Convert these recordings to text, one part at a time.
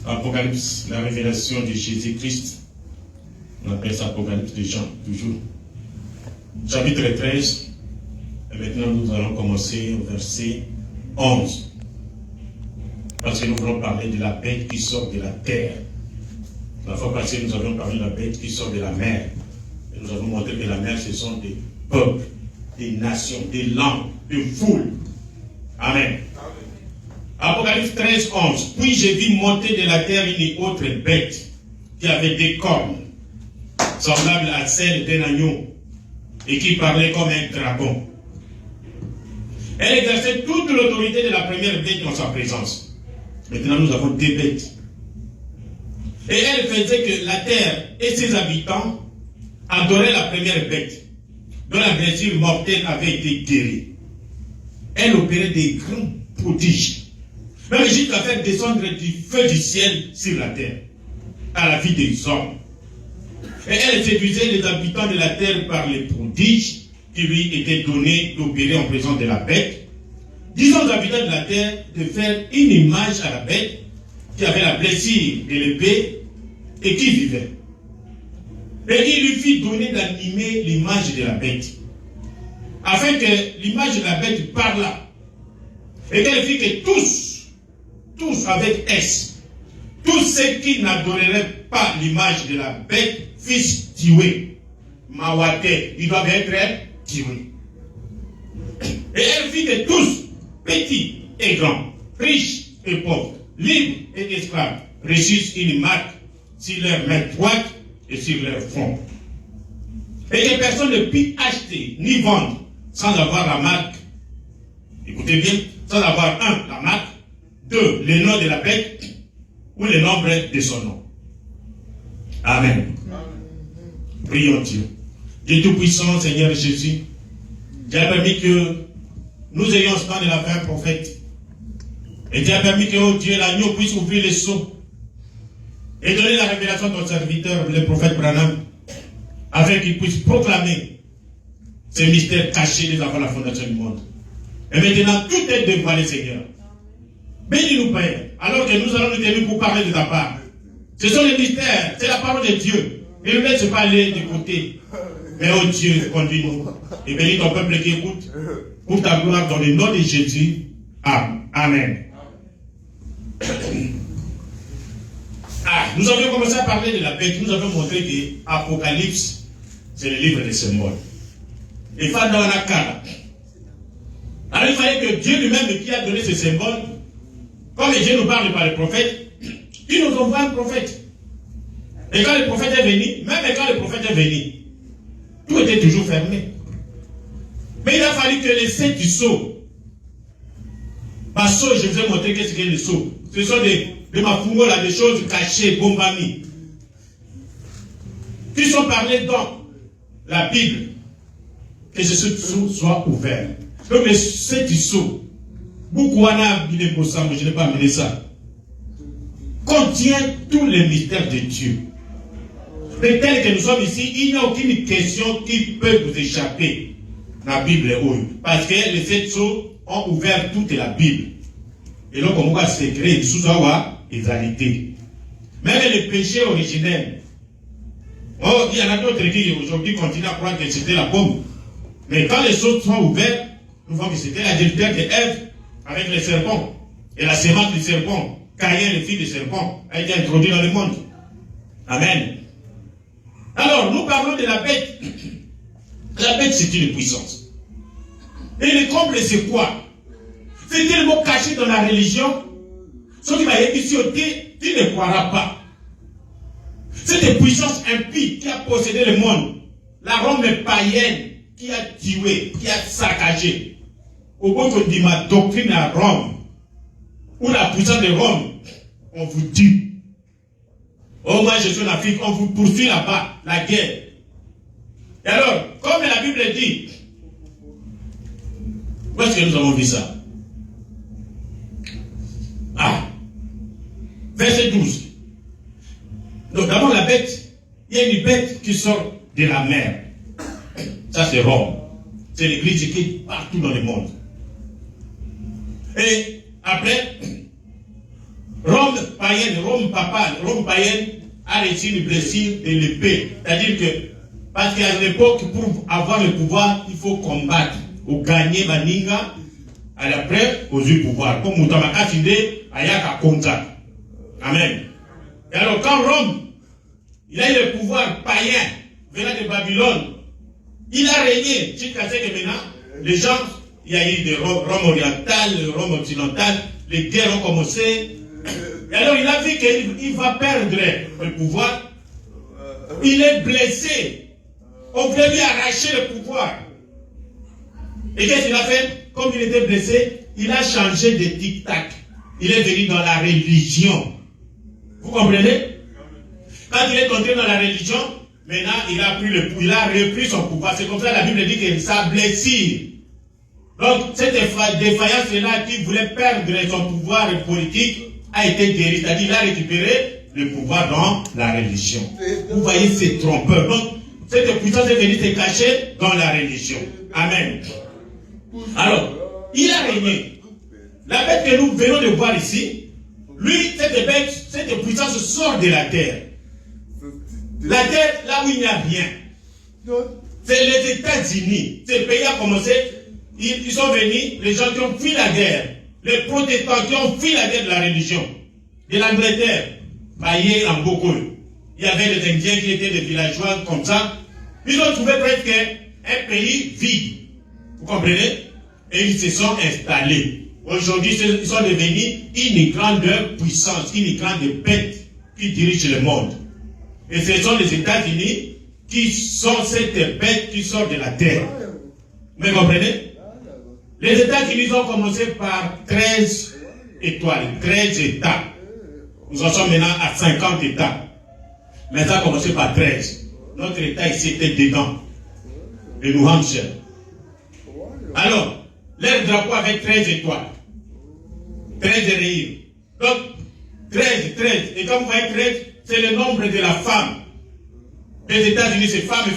Apocalypse, la révélation de Jésus-Christ. On appelle ça Apocalypse de Jean, toujours. Chapitre 13. Et maintenant, nous allons commencer au verset 11. Parce que nous voulons parler de la bête qui sort de la terre. La fois passée, nous avions parlé de la bête qui sort de la mer. Et nous avons montré que la mer, ce sont des peuples, des nations, des langues, des foules. Amen. Apocalypse 13, 11. Puis j'ai vu monter de la terre une autre bête qui avait des cornes, semblables à celles d'un agneau, et qui parlait comme un dragon. Elle exerçait toute l'autorité de la première bête en sa présence. Maintenant, nous avons deux bêtes. Et elle faisait que la terre et ses habitants adoraient la première bête, dont la blessure mortelle avait été guérie. Elle opérait des grands prodiges, même jusqu'à faire descendre du feu du ciel sur la terre, à la vie des hommes. Et elle séduisait les habitants de la terre par les prodiges qui lui étaient donnés d'opérer en présence de la bête, disant aux habitants de la terre de faire une image à la bête qui avait la blessure de l'épée et qui vivait. Et il lui fit donner d'animer l'image de la bête, afin que l'image de la bête parlât, et qu'elle fit que tous avec S, tous ceux qui n'adoreraient pas l'image de la bête fissent tuer. Mawate, ils doivent être tués. Et elle fit que tous, petits et grands, riches et pauvres, libres et esclaves, reçussent une marque sur leur main droite et sur leur front. Et que personne ne put acheter ni vendre sans avoir la marque. Écoutez bien, sans avoir la marque, 2, le nom de la bête ou le nombre de son nom. Amen. Prions Dieu. Dieu Tout-Puissant, Seigneur Jésus, tu as permis que nous ayons ce temps de la fin, prophète. Et tu as permis que, oh Dieu, l'agneau puisse ouvrir les sceaux et donner la révélation à ton serviteur, le prophète Branham, afin qu'il puisse proclamer ces mystères cachés des avant la fondation du monde. Et maintenant, tout est dévoilé, Seigneur. Bénis-nous, Père, alors que nous allons nous tenir pour parler de ta part. Ce sont les mystères, c'est la parole de Dieu. Ne nous laisse pas aller de côté. Mais oh Dieu, conduis-nous. Et bénis ton peuple qui écoute. Pour ta gloire, dans le nom de Jésus. Amen. Nous avions commencé à parler de la bête. Nous avons montré que Apocalypse, c'est le livre des symboles. Et Fadawanakara. Alors il fallait que Dieu lui-même qui a donné ces symboles, comme Dieu nous parle par le prophète, il nous envoie un prophète. Et quand le prophète est venu, même quand le prophète est venu, tout était toujours fermé. Mais il a fallu que les 7 sceaux, je vous ai montré qu'est-ce que les sceaux. Ce sont des mafoumo, là, des choses cachées, bombami, qui sont parlées dans la Bible, que ces sceaux soient ouverts. Donc les 7 sceaux, Boukouana, je n'ai pas amené ça, contient tous les mystères de Dieu. Mais tel que nous sommes ici, il n'y a aucune question qui peut vous échapper dans la Bible. Parce que les 7 sceaux ont ouvert toute la Bible. Et donc, on va se créer sous la égalité. Même les péchés originels. Oh, il y en a d'autres qui aujourd'hui continuent à croire que c'était la bombe. Mais quand les sceaux sont ouverts, nous voyons que c'était l'adultère d'Ève avec les serpents. Et la sémence du serpent, Caïn, le fils du serpent, a été introduit dans le monde. Amen. Alors, nous parlons de la bête. La bête, c'est une puissance. Et le comble, c'est quoi? C'est tellement caché dans la religion. Ce qui va être ici au thé, tu ne croiras pas. C'est une puissance impie qui a possédé le monde. La Rome païenne qui a tué, qui a saccagé. Au point qu'on dit ma doctrine à Rome, ou la puissance de Rome, on vous tue. Oh, moi je suis en Afrique, on vous poursuit là-bas, la guerre. Et alors, comme la Bible dit, où est-ce que nous avons vu ça? Verset 12. Donc d'abord la bête, il y a une bête qui sort de la mer. Ça c'est Rome. C'est l'église qui est partout dans le monde. Et après, Rome païenne, Rome papale, Rome païenne a reçu une blessure de l'épée. C'est-à-dire que, parce qu'à l'époque, pour avoir le pouvoir, il faut combattre. Ou gagner Baninga, à l'après, aux yeux pouvoir. Comme Moutamaka Finde, Ayaka Konza. Amen. Et alors, quand Rome, il a eu le pouvoir païen, venant de Babylone, il a régné jusqu'à ce que maintenant, les gens, il y a eu des Rome orientales, Rome occidentale, les guerres ont commencé. Et alors, il a vu qu'il va perdre le pouvoir. Il est blessé. On voulait lui arracher le pouvoir. Et qu'est-ce qu'il a fait? Comme il était blessé, il a changé de tic-tac. Il est venu dans la religion. Vous comprenez? Quand il est entré dans la religion, maintenant il a repris son pouvoir. C'est comme ça que la Bible dit que sa blessure. Donc cette défaillance-là qui voulait perdre son pouvoir politique a été guérie. C'est-à-dire qu'il a récupéré le pouvoir dans la religion. Vous voyez, c'est trompeur. Donc cette puissance est venue se cacher dans la religion. Amen. Alors, il a régné. La bête que nous venons de voir ici, lui, cette puissance sort de la terre. La terre, là où il n'y a rien. C'est les États-Unis. Ce pays a commencé, ils sont venus, les gens qui ont fui la guerre, les protestants qui ont fui la guerre de la religion, de l'Angleterre, Baye en beaucoup. Il y avait les Indiens qui étaient des villageois comme ça. Ils ont trouvé presque un pays vide. Vous comprenez? Et ils se sont installés. Aujourd'hui, ils sont devenus une grande puissance, une grande bête qui dirige le monde. Et ce sont les États-Unis qui sont cette bête qui sort de la terre. Vous comprenez? Les États-Unis ont commencé par 13 étoiles, 13 États. Nous en sommes maintenant à 50 États. Mais ça a commencé par 13. Notre État ici était dedans. Le New Hampshire. Alors, leur drapeau avait 13 étoiles. 13 rayures. Donc, 13. Et comme vous voyez 13, c'est le nombre de la femme. Les États-Unis, c'est femme,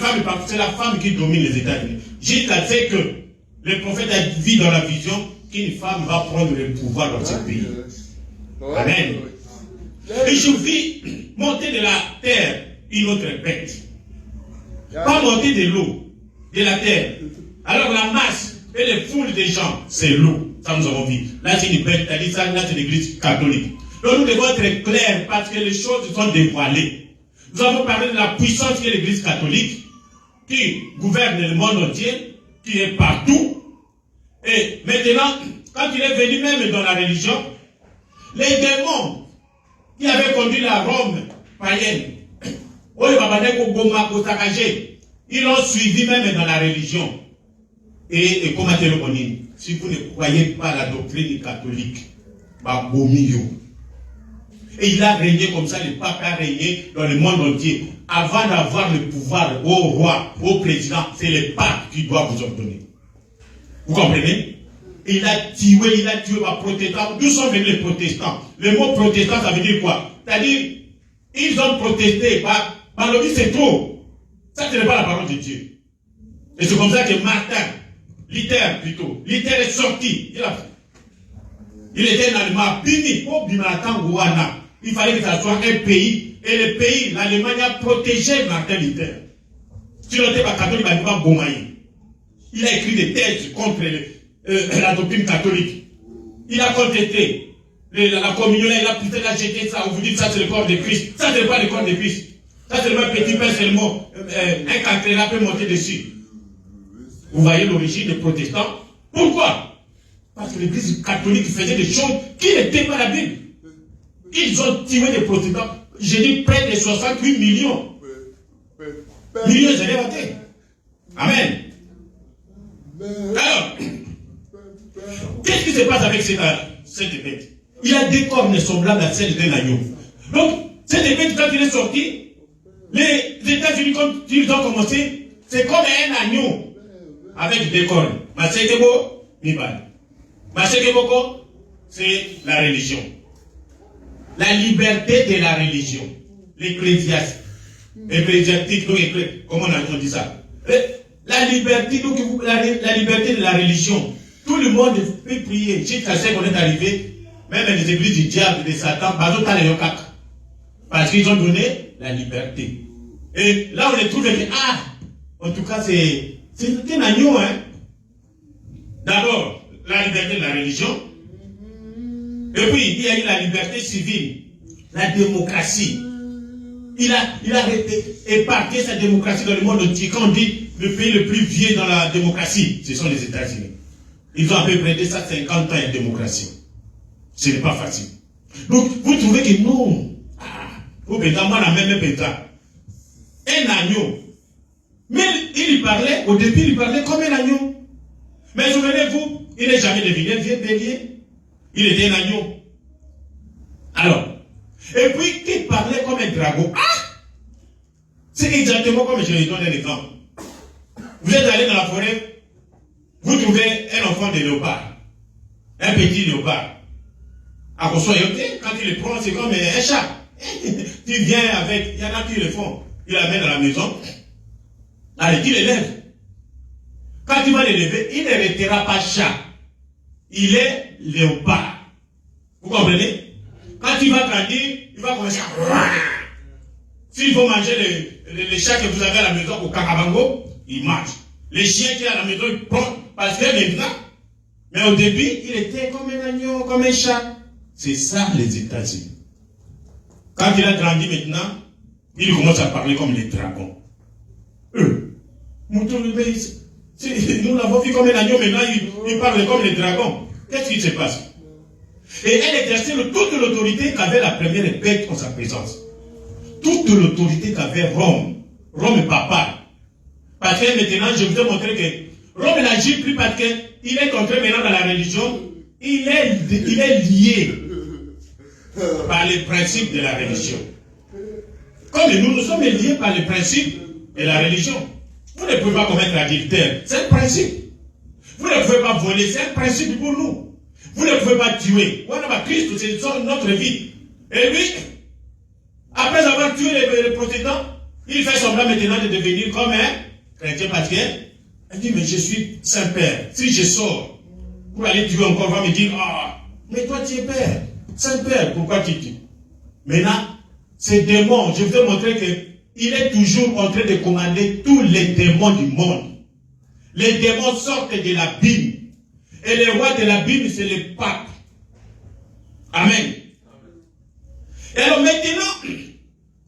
c'est la femme qui domine les États-Unis. Jusqu'à ce que le prophète a vu dans la vision qu'une femme va prendre le pouvoir dans ce pays. Amen. Et je vis monter de la terre une autre bête. Pas monter de l'eau, de la terre. Alors la masse et les foules des gens, c'est l'eau. Ça nous avons vu. Là c'est une bête, c'est-à-dire ça, là c'est l'église catholique. Donc nous devons être clairs parce que les choses sont dévoilées. Nous avons parlé de la puissance qui est l'église catholique, qui gouverne le monde entier, qui est partout. Et maintenant, quand il est venu même dans la religion, les démons qui avaient conduit la Rome païenne, ils l'ont suivi même dans la religion. Et comment te le connais? Si vous ne croyez pas la doctrine catholique, et il a régné comme ça, le pape a régné dans le monde entier. Avant d'avoir le pouvoir au roi, au président, c'est le pape qui doit vous ordonner. Vous comprenez? Il a tué les protestants. D'où sont venus les protestants? Le mot protestant, ça veut dire quoi? C'est-à-dire, ils ont protesté. Par le dit, c'est trop. Ça, ce n'est pas la parole de Dieu. Et c'est comme ça que Martin, Luther plutôt, Luther est sorti. Il était dans le Mabini, au Bimatan Gouana. Il fallait que ça soit un pays. Et le pays, l'Allemagne a protégé Martin Luther. Si on n'était pas catholique, il va Gomaï. Il a écrit des thèses contre la doctrine catholique. Il a contesté la communion, il a jeté ça. On vous dit que ça c'est le corps de Christ. Ça c'est pas le corps de Christ. Ça c'est le petit pain seulement. Un cancréla peut monter dessus. Vous voyez l'origine des protestants. Pourquoi? Parce que l'église catholique faisait des choses qui n'étaient pas la Bible. Ils ont tué des protestants. J'ai dit près de 68 millions. Millions, j'allais voter. Amen. Alors, qu'est-ce qui se passe avec cette bête? Il a des cornes semblables à celles d'un agneau. Donc, cette bête, quand il est sorti, les États-Unis, quand ils ont commencé, c'est comme un agneau avec des cornes. Masekebo, Nibal. Masekebo, c'est la religion. La liberté de la religion. L'ecclésiastique. Ecclésiastique, donc, comment on dit ça? La liberté, donc, la liberté de la religion. Tout le monde peut prier. Jusqu'à ce qu'on est arrivé, même les églises du diable, de Satan, parce qu'ils ont donné la liberté. Et là, on est trouvé que, en tout cas, c'est un agneau, hein. D'abord, la liberté de la religion. Et puis, il y a eu la liberté civile, la démocratie. Il a épargné sa démocratie dans le monde entier. Quand on dit le pays le plus vieux dans la démocratie, ce sont les États-Unis. Ils ont à peu près 250 ans de démocratie. Ce n'est pas facile. Donc, vous trouvez que non. Au pétard, moi, la même pétard. Un agneau. Mais il parlait, au début, il parlait comme un agneau. Mais souvenez-vous, il n'est jamais devenu un vieux bélier. Il était un agneau. Alors, et puis, il parlait comme un dragon. C'est exactement comme je lui donne un exemple. Vous êtes allé dans la forêt, vous trouvez un enfant de léopard, un petit léopard. À quand il le prend, c'est comme un chat. Tu viens avec, il y en a qui le font, il l'amène dans la maison, allez, tu l'élèves. Quand tu vas l'élever, il ne restera pas chat. Il est léopard. Vous comprenez? Quand il va grandir, il va commencer à... S'il faut manger les chats que vous avez à la maison au Kakabango, il mange. Les chiens qui sont à la maison, ils prennent. Parce que maintenant, mais au début, il était comme un agneau, comme un chat. C'est ça les États-Unis. Quand il a grandi maintenant, il commence à parler comme les dragons. Nous l'avons vu comme un agneau, maintenant il parle comme les dragons. Qu'est-ce qui se passe? Et elle exerçait toute l'autorité qu'avait la première bête en sa présence. Toute l'autorité qu'avait Rome. Rome papa. Parce que maintenant, je vous ai montré que Rome n'agit plus parce qu'il est entré maintenant dans la religion. Il est lié par les principes de la religion. Comme nous sommes liés par les principes de la religion. Vous ne pouvez pas commettre l'adultère. C'est un principe. Vous ne pouvez pas voler. C'est un principe pour nous. Vous ne pouvez pas tuer. Christ, c'est notre vie. Et lui, après avoir tué les protestants, il fait semblant maintenant de devenir comme un chrétien parce qu'il dit, mais je suis Saint-Père. Si je sors pour aller tuer encore, on va me dire, mais toi tu es Père. Saint-Père, pourquoi tu tues? Maintenant, ces démons, je vous ai montré qu'il est toujours en train de commander tous les démons du monde. Les démons sortent de la Bible. Et le roi de la Bible, c'est le pape. Amen. Et alors maintenant,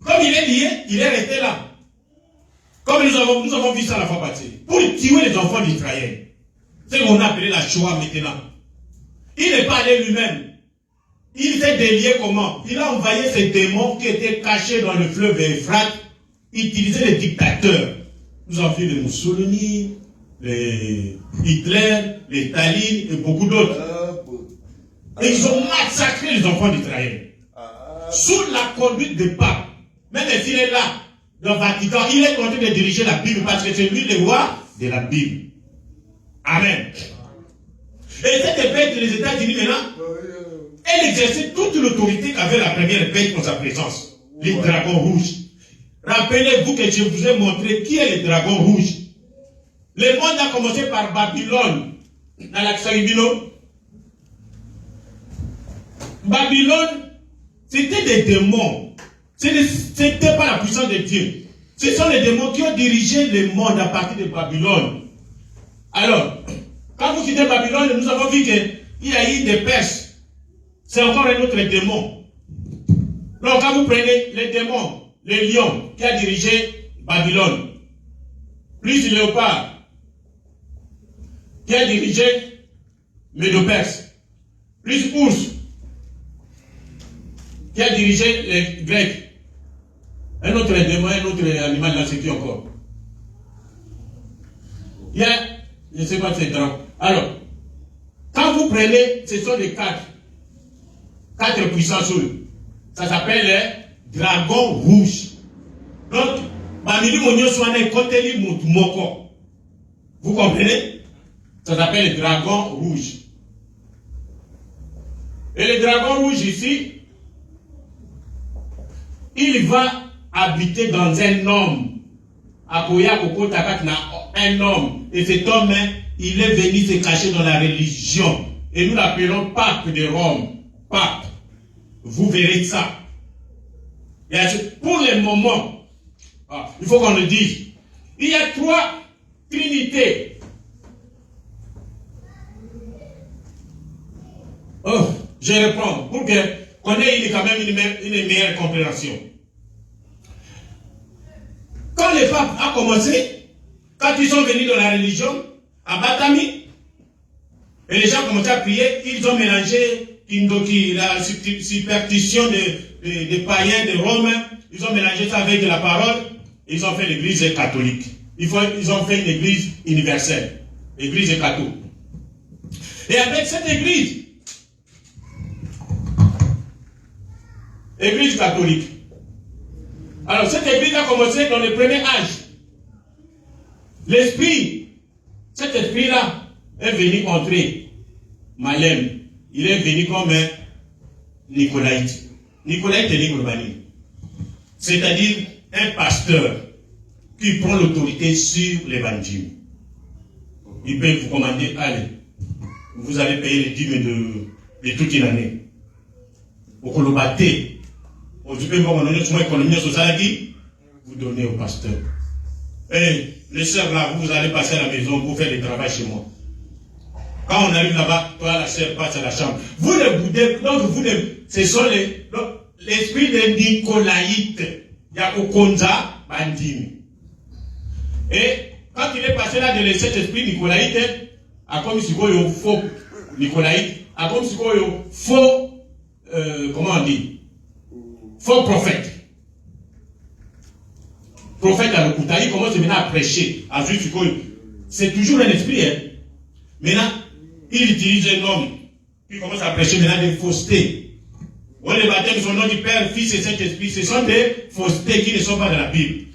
comme il est lié, il est resté là. Comme nous avons vu ça la fois passée. Pour tuer les enfants d'Israël. C'est ce qu'on a appelé la Shoah maintenant. Il n'est pas allé lui-même. Il s'est délié comment? Il a envoyé ces démons qui étaient cachés dans le fleuve Euphrate. Utiliser les dictateurs. Nous avons vu les Mussolini, les Hitler, les Staline et beaucoup d'autres. Et ils ont massacré les enfants d'Israël. Sous la conduite du pape. Même s'il est là, dans le Vatican, il est en train de diriger la Bible parce que c'est lui le roi de la Bible. Amen. Et cette bête des États-Unis maintenant, elle exerçait toute l'autorité qu'avait la première bête en sa présence. Les dragons rouges. Rappelez-vous que je vous ai montré qui est le dragon rouge. Le monde a commencé par Babylone, dans l'Axaïbino. Babylone, c'était des démons. Ce n'était pas la puissance de Dieu. Ce sont les démons qui ont dirigé le monde à partir de Babylone. Alors, quand vous quittez Babylone, nous avons vu qu'il y a eu des Perses. C'est encore un autre démon. Donc, quand vous prenez les démons, le lion qui a dirigé Babylone, plus le léopard qui a dirigé Médo-Perse, plus ours qui a dirigé les Grecs, un autre démon, un autre animal, là, c'est qui encore? Il y a, je ne sais pas, c'est drôle. Alors, quand vous prenez, ce sont les quatre puissances, ça s'appelle les dragons rouges. Donc, vous comprenez? Ça s'appelle le dragon rouge. Et le dragon rouge ici, il va habiter dans un homme. Un homme. Et cet homme, il est venu se cacher dans la religion. Et nous l'appelons pape de Rome. pape. Vous verrez ça. Et pour le moment, il faut qu'on le dise, il y a 3 trinités. Oh, je reprends pour qu'on ait quand même une meilleure compréhension. Quand le pape a commencé, quand ils sont venus dans la religion, à Batami, et les gens commençaient à prier, ils ont mélangé la superstition des païens, des Romains, ils ont mélangé ça avec de la parole, ils ont fait l'église catholique. Ils ont fait une église universelle, l'église catholique. Et avec cette église catholique, alors cette église a commencé dans le premier âge. Cet esprit-là est venu entrer Malem. Il est venu comme un Nicolaïte. Nicolaïte et Nicolobani. C'est-à-dire un pasteur qui prend l'autorité sur l'évangile. Il peut vous commander, allez, vous allez payer les dîmes de toute une année. Au Kolobaté, vous donnez au pasteur. Et les sœurs là, vous allez passer à la maison pour faire du travail chez moi. Quand on arrive là-bas, toi la sœur passe à la chambre. Vous ne boudez, donc ce sont l'esprit de Nicolaïte. Yakokonza Bandimi. Et quand il est passé là de cet esprit Nicolaïte, à comme si il faux Nicolaïte, à comme si il faux, comment on dit, faux prophète. Prophète à l'Okouta, il commence maintenant à prêcher. C'est toujours un esprit. Hein. Maintenant, il utilise un homme. Il commence à prêcher maintenant des faussetés. Les baptêmes sont au nom du Père, Fils et Saint-Esprit. Ce sont des faussetés qui ne sont pas dans la Bible.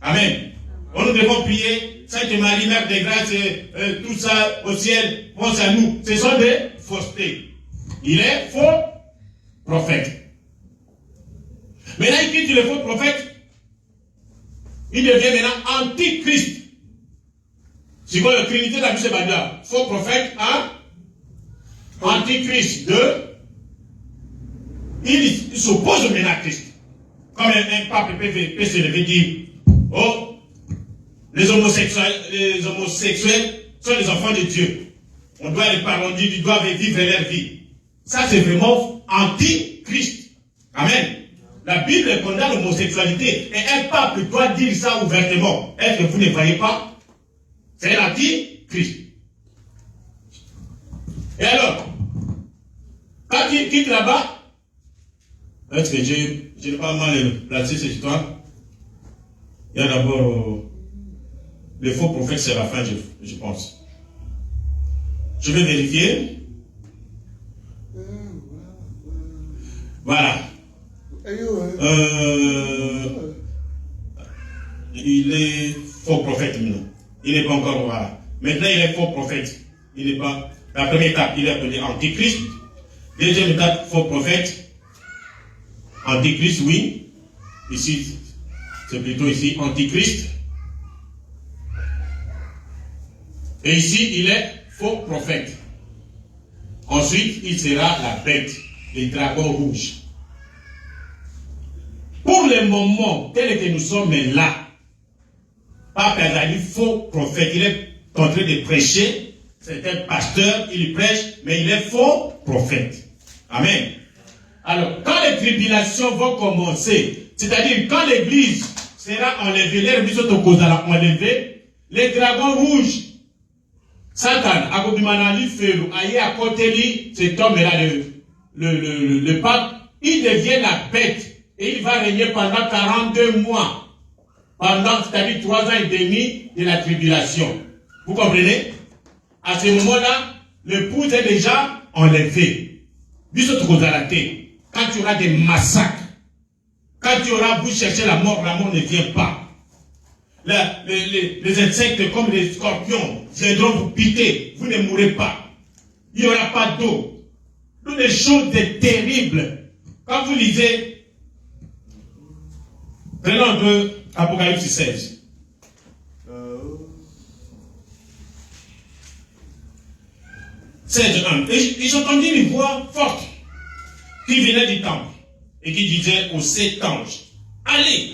Amen. Nous devons prier, Sainte Marie, Mère de grâce, tout ça au ciel, pense à nous. Ce sont des faussetés. Il est faux prophète. Maintenant, il quitte le faux prophète. Il devient maintenant antichrist. C'est quoi la Trinité de la Bible Banda? Faux prophète, hein? Antichrist. Il s'oppose maintenant à Christ. Comme un pape peut se lever et dire, oh, les homosexuels sont les enfants de Dieu. On doit les pardonner, ils doivent vivre leur vie. Ça, c'est vraiment anti-Christ. Amen. La Bible condamne l'homosexualité. Et un pape doit dire ça ouvertement. Est-ce que vous ne voyez pas? C'est l'anti-Christ. Et alors, quand il quitte là-bas, est-ce que je n'ai pas mal placé cette histoire? Il y a d'abord le faux prophète Séraphin, je pense. Je vais vérifier. Voilà. Il est faux prophète maintenant. Il n'est pas encore voilà. Maintenant il est faux prophète. Il n'est pas. La première étape, il est appelé Antichrist. Deuxième étape, faux prophète. Antichrist, oui. Ici, c'est plutôt ici, Antichrist. Et ici, il est faux prophète. Ensuite, il sera la bête, le dragon rouge. Pour le moment, tel que nous sommes là, Pape Azali, faux prophète, il est en train de prêcher, c'est un pasteur, il prêche, mais il est faux prophète. Amen. Alors, quand les tribulations vont commencer, c'est-à-dire quand l'église sera enlevée, les rebelles sont enlevés, les dragons rouges, Satan, Agobimanali Ferou, aïe à côté de cet homme-là, le pape, il devient la bête. Et il va régner pendant 42 mois. Pendant, c'est-à-dire 3 ans et demi de la tribulation. Vous comprenez? À ce moment-là, le pouls est déjà enlevé. Quand tu auras des massacres, quand tu auras vous chercher la mort ne vient pas. Les insectes comme les scorpions viendront vous piquer. Vous ne mourrez pas. Il n'y aura pas d'eau. Toutes les choses terribles. Quand vous lisez, prenons un peu Apocalypse 16. Et j'entendis une voix forte qui venait du temple et qui disait aux 7 anges, allez,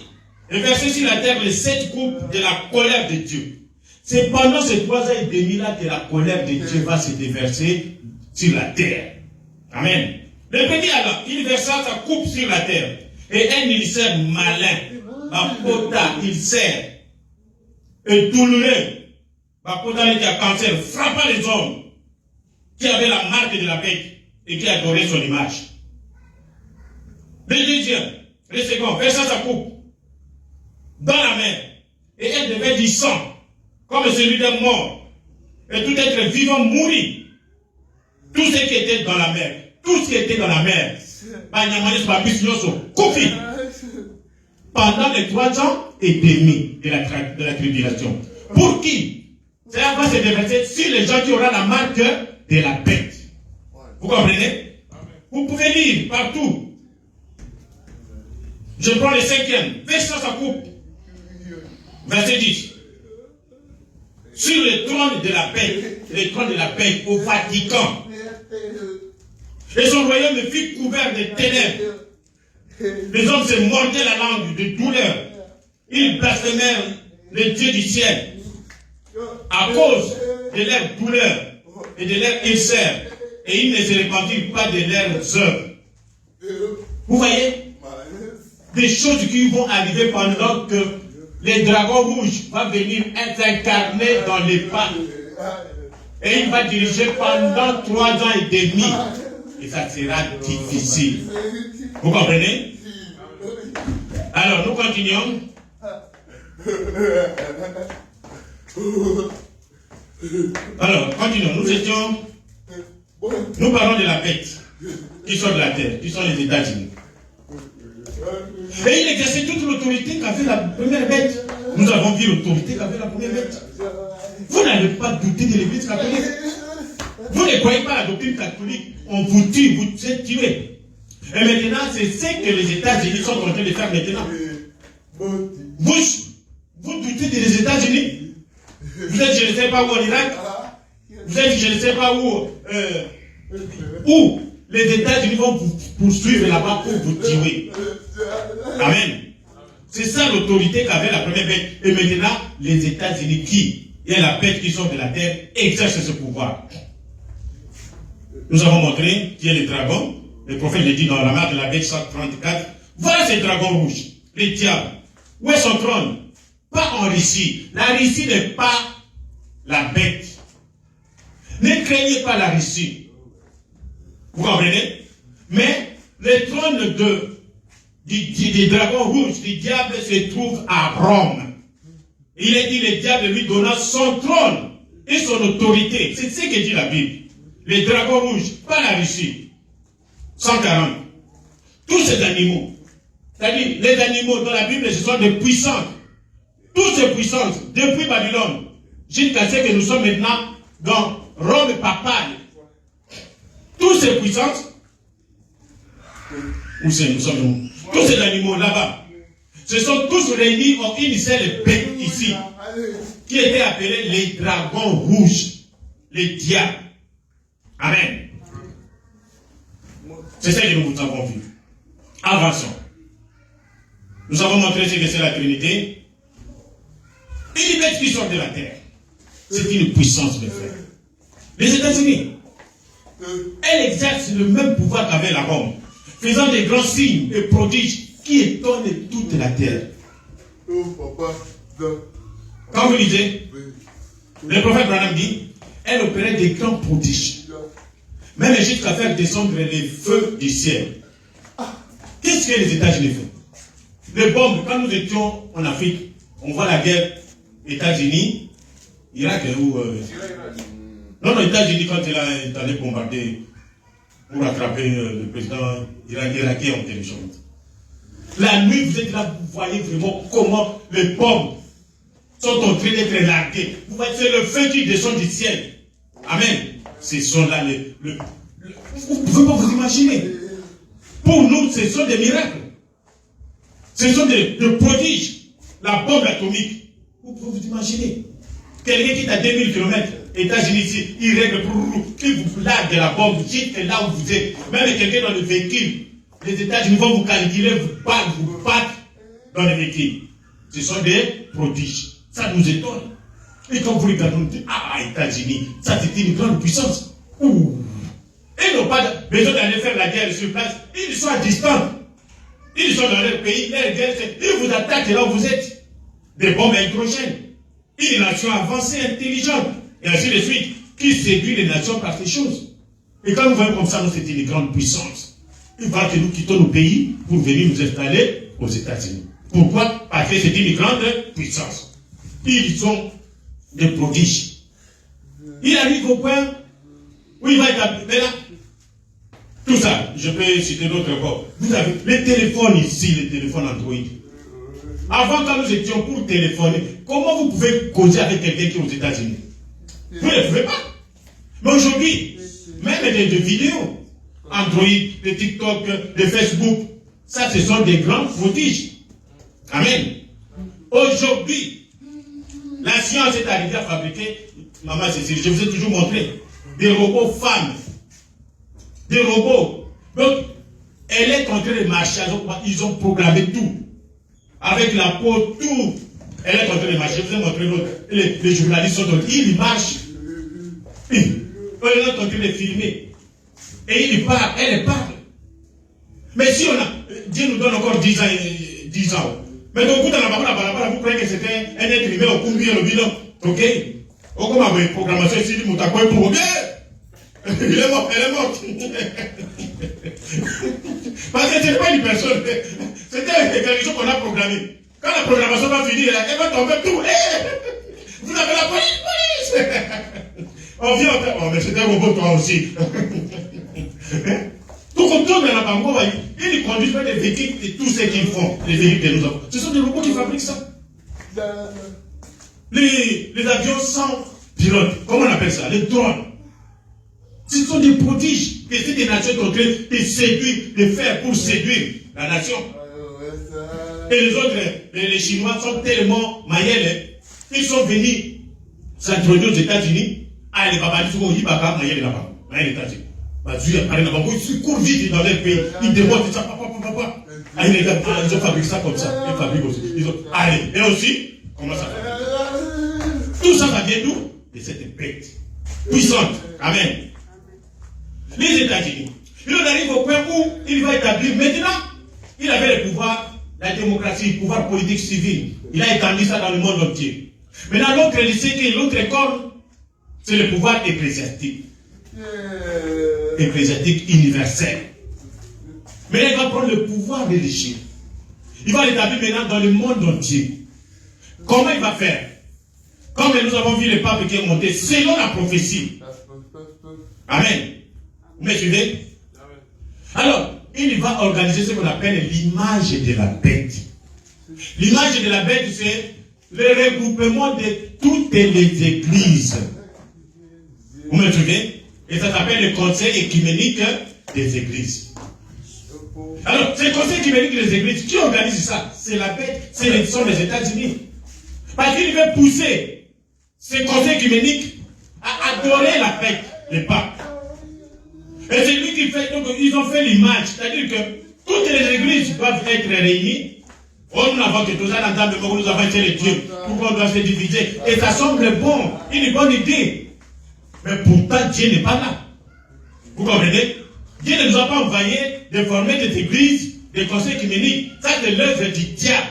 et versez sur la terre les 7 coupes de la colère de Dieu. C'est pendant ces 3 ans et demi là que la colère de Dieu va se déverser sur la terre. Amen. Le petit alors, il versa sa coupe sur la terre. Et un ulcère malin, Bapota, il sert, et douloureux, Bapota qui a cancer, frappa les hommes qui avaient la marque de la bête et qui adoraient son image. Le deuxième, le second, versa sa coupe dans la mer, et elle devait du sang, comme celui d'un mort, et tout être vivant mourit. Tout ce qui était dans la mer, pendant les 3 ans et demi de la tribulation. Pour qui? Cela va se déverser sur les gens qui auront la marque de la bête. Vous comprenez? Vous pouvez lire partout. Je prends le 5e, versant sa coupe. Verset 10. Sur le trône de la bête au Vatican. Et son royaume fut couvert de ténèbres. Les hommes se mordaient la langue de douleur. Ils blasphémèrent le Dieu du ciel. À cause de leur douleur et de leur ulcère. Et ils ne se repentirent pas de leurs œuvres. Vous voyez? Des choses qui vont arriver pendant que les dragons rouges vont venir s'incarner dans les pas. Et il va diriger pendant 3 ans et demi. Et ça sera difficile. Vous comprenez? Alors, nous continuons. Alors, continuons. Nous parlons de la bête qui sort de la terre, qui sont les États-Unis. Et il exerçait toute l'autorité qu'avait la première bête. Nous avons vu l'autorité qu'avait la première bête. Vous n'allez pas douter de l'église catholique. Vous ne croyez pas à la doctrine catholique. On vous tue, vous êtes tués. Et maintenant, c'est ce que les États-Unis sont en train de faire maintenant. Vous doutez des États-Unis. Vous êtes, je ne sais pas où en Irak. Vous êtes, je ne sais pas où les États-Unis vont vous poursuivre là-bas pour vous tuer. Amen. C'est ça l'autorité qu'avait la première bête. Et maintenant, les États-Unis qui, il y a la bête qui sort de la terre, exerce ce pouvoir. Nous avons montré qui est le dragon. Le prophète le dit dans la marque de la bête 134. Voilà ce dragon rouge, le diable. Où est son trône? Pas en Russie. La Russie n'est pas la bête. Ne craignez pas la Russie. Vous comprenez? Mais le trône du dragon rouge, du diable, se trouve à Rome. Il est dit, le diable lui donna son trône et son autorité. C'est ce que dit la Bible. Les dragons rouges, pas la Russie. 140. Tous ces animaux. C'est-à-dire, les animaux dans la Bible, ce sont des puissances. Toutes ces puissances, depuis Babylone, jusqu'à ce que nous sommes maintenant dans Rome papale. Toutes ces puissances, où c'est nous sommes, tous ces animaux là-bas, se sont tous réunis en une seule bête ici, qui était appelée les dragons rouges, les diables. Amen. C'est ça que nous avons vu. Avançons. Nous avons montré ce que c'est la Trinité. Une bête qui sort de la terre. C'est une puissance de fer. Les États-Unis, elle exerce le même pouvoir qu'avait la Rome, faisant des grands signes et prodiges qui étonnent toute la terre. Quand vous lisez, le prophète Branham dit, elle opérait des grands prodiges, même jusqu'à faire descendre les feux du ciel. Qu'est-ce que les États-Unis font? Les bombes, quand nous étions en Afrique, on voit la guerre États-Unis, Irak ou... Non, États-Unis, quand il est allé bombarder pour attraper le président irakien en télécharge. La nuit, vous êtes là, vous voyez vraiment comment les bombes sont en train d'être larguées. Vous voyez, c'est le feu qui descend du ciel. Amen. Ce sont là vous ne pouvez pas vous imaginer. Pour nous, ce sont des miracles. Ce sont des prodiges. La bombe atomique. Vous pouvez vous imaginer. Quelqu'un qui est à 2000 km. États-Unis ici, ils règlent pour ils vous larguent de la bombe, dites que là où vous êtes, même quelqu'un dans le véhicule, les États-Unis vont vous calculer, vous battre dans le véhicule. Ce sont des prodiges. Ça nous étonne. Et quand vous regardez, on dit, ah, États-Unis, ça c'est une grande puissance. Ouh. Ils n'ont pas besoin d'aller faire la guerre sur place. Ils sont à distance. Ils sont dans leur pays, leur guerre, ils vous attaquent là où vous êtes. Des bombes hydrogènes. Une nation avancée, intelligente. Et ainsi de suite. Qui séduit les nations par ces choses. Et quand nous voyons comme ça, nous, c'est une grande puissance. Il va que nous quittons nos pays pour venir nous installer aux États-Unis. Pourquoi? Parce que c'est une grande puissance. Ils sont des prodiges. Il arrive au point où il va établir. Mais là, tout ça, je peux citer d'autres encore. Vous avez les téléphones ici, les téléphones Android. Avant, quand nous étions pour téléphoner, comment vous pouvez causer avec quelqu'un qui est aux États-Unis? Vous ne pouvez pas. Mais aujourd'hui, même des vidéos, Android, de TikTok, de Facebook, ça, ce sont des grands prodiges. Amen. Aujourd'hui, la science est arrivée à fabriquer, maman Cécile, je vous ai toujours montré, des robots femmes. Des robots. Donc, elle est en train de marcher. Ils ont programmé tout. Avec la peau, tout. Elle est en train de marcher. Je vous ai montré l'autre. Les journalistes sont en train. Ils marchent. Elle est en train de filmer. Et il parle. Elle parle. Mais si on a. Dieu nous donne encore 10 ans. Mais donc, vous croyez que c'était un être humain au combien le bilan. Ok? Au comment vous programmation ici, vous avez pour il est mort, elle est morte. Parce que ce n'est pas une personne. C'était quelque chose qu'on a programmé. Quand la programmation va finir, elle va tomber tout. Vous avez la police. On vient en faire. Oh, mais c'était un robot, toi aussi. Tout comme tout, mais la banque, ils conduisent pas des véhicules et tout ce qu'ils font, les véhicules que nous avons. Ce sont des robots qui fabriquent ça. Les avions sans pilote, comment on appelle ça? Les drones. Ce sont des prodiges que ces nations sont en train de séduire, de faire pour séduire la nation. Et les autres, les Chinois sont tellement maillés, ils sont venus s'introduire aux États-Unis. Ah, les babas, ils sont Ibaka, maillés là-bas. Maillés les États-Unis. Ils courent vite dans leur pays. Ils démontrent ça, papa. Ah, ils ont fabriqué ça comme ça. Ils fabriquent aussi. Allez, et aussi, comment ça fait? Tout ça va bien d'où? De cette bête puissante. Amen. Les États-Unis. Il en arrive au point où il va établir. Maintenant, il avait le pouvoir, la démocratie, le pouvoir politique civil. Il a établi ça dans le monde entier. Maintenant, l'autre lycée, l'autre école, c'est le pouvoir ecclésiastique. Ecclésiastique universel. Mais il va prendre le pouvoir religieux. Il va l'établir maintenant dans le monde entier. Comment il va faire? Comme nous avons vu le pape qui est monté, selon la prophétie. Amen. Vous me suivez? Alors, il va organiser ce qu'on appelle l'image de la bête. L'image de la bête, c'est le regroupement de toutes les églises. Vous me suivez? Et ça s'appelle le conseil écuménique des églises. Alors, c'est le conseil écuménique des églises. Qui organise ça? C'est la bête. Ce sont les États-Unis. Parce qu'il veut pousser ce conseil écuménique à adorer la bête, le pape. Et c'est lui qui fait, donc ils ont fait l'image, c'est-à-dire que toutes les églises doivent être réunies. Oh, nous n'avons que tout ça dans le temps, nous avons été les dieux. Pourquoi on doit se diviser? Et ça semble bon, une bonne idée. Mais pourtant, Dieu n'est pas là. Vous comprenez? Dieu ne nous a pas envoyé de former des églises, des conseils écuméniques. Ça, c'est l'œuvre du diable.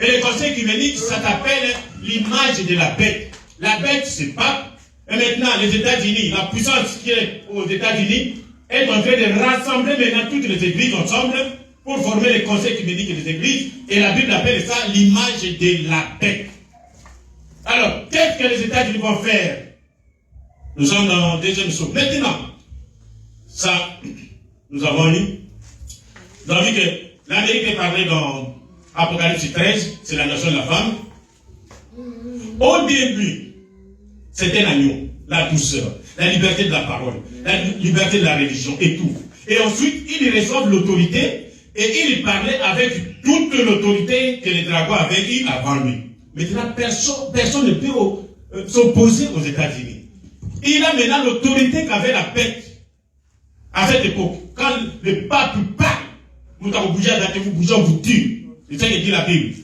Et les conseils écuméniques, ça s'appelle l'image de la bête. La bête, c'est pas. Et maintenant, les États-Unis, la puissance qui est aux États-Unis, est en train de rassembler maintenant toutes les églises ensemble pour former les conseils écuméniques des églises. Et la Bible appelle ça l'image de la bête. Alors, qu'est-ce que les États-Unis vont faire? Nous sommes dans le deuxième saut. Maintenant, ça, nous avons lu. Nous avons vu que l'Amérique est parlée dans Apocalypse 13, c'est la nation de la femme. Au début, c'était l'agneau, la douceur, la liberté de la parole, la liberté de la religion et tout. Et ensuite, ils reçoivent l'autorité et ils parlaient avec toute l'autorité que les dragons avaient eu avant lui. Maintenant, personne ne peut s'opposer aux États-Unis. Il a maintenant l'autorité qu'avait la bête à cette époque. Quand le pape parle, vous bougez à date, vous bougez, on vous tue. C'est ça que dit la Bible.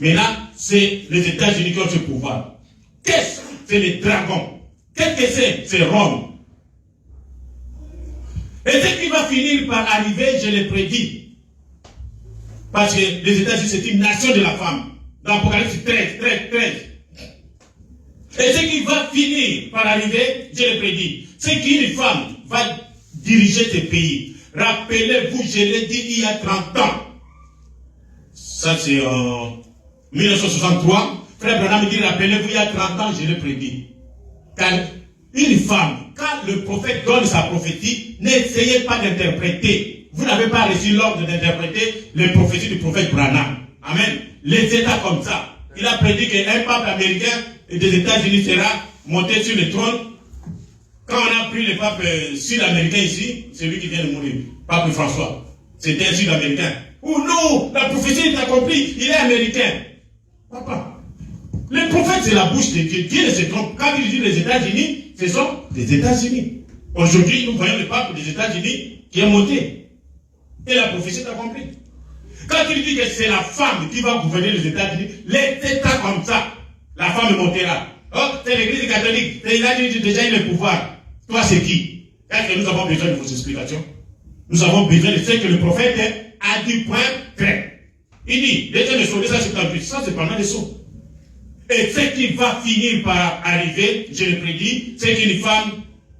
Maintenant, c'est les États-Unis qui ont ce pouvoir. Qu'est-ce que c'est les dragons? Qu'est-ce que c'est Rome? Et ce qui va finir par arriver, je l'ai prédit. Parce que les États-Unis, c'est une nation de la femme. Dans Apocalypse 13. Et ce qui va finir par arriver, je l'ai prédit, c'est qu'une femme va diriger ce pays. Rappelez-vous, je l'ai dit il y a 30 ans. Ça, c'est en 1963. Frère Branham me dit, rappelez-vous, il y a 30 ans, je l'ai prédit. Car une femme, quand le prophète donne sa prophétie, n'essayez pas d'interpréter. Vous n'avez pas reçu l'ordre d'interpréter les prophéties du prophète Branham. Amen. Les États comme ça. Il a prédit qu'un pape américain des États-Unis sera monté sur le trône. Quand on a pris le pape sud-américain ici, c'est lui qui vient de mourir, pape François. C'était un sud-américain. Oh non, la prophétie est accomplie, il est américain. Papa, le prophète c'est la bouche de Dieu. Dieu ne se trompe. Quand il dit les États-Unis, ce sont les États-Unis. Aujourd'hui, nous voyons le pape des États-Unis qui est monté. Et la prophétie est accomplie. Quand il dit que c'est la femme qui va gouverner les États-Unis, les États comme ça, la femme montera. Oh, c'est l'église catholique, c'est l'État déjà il a le pouvoir. Toi, c'est qui? Est-ce que nous avons besoin de vos explications? Nous avons besoin de ce que le prophète a dit point clair. Il dit, les gens ne sont ça, c'est en plus. Ça, c'est pendant les sauts. Et ce qui va finir par arriver, je le prédis, c'est qu'une femme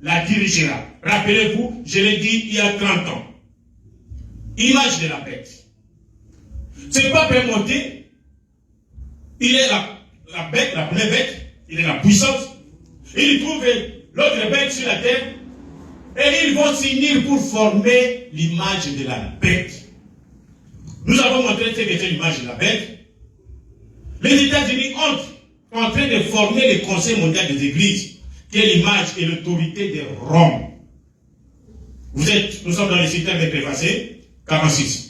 la dirigera. Rappelez-vous, je l'ai dit il y a 30 ans. Image de la bête. Ce n'est pas pour monter. Il est la bête, la première bête. Il est la puissance. Il trouve l'autre bête sur la terre. Et ils vont s'unir pour former l'image de la bête. Nous avons montré ce qu'était l'image de la bête. Les États-Unis sont en train de former le Conseil mondial des églises, qui est l'image et l'autorité de Rome. Nous sommes dans le système des préfacés, 46.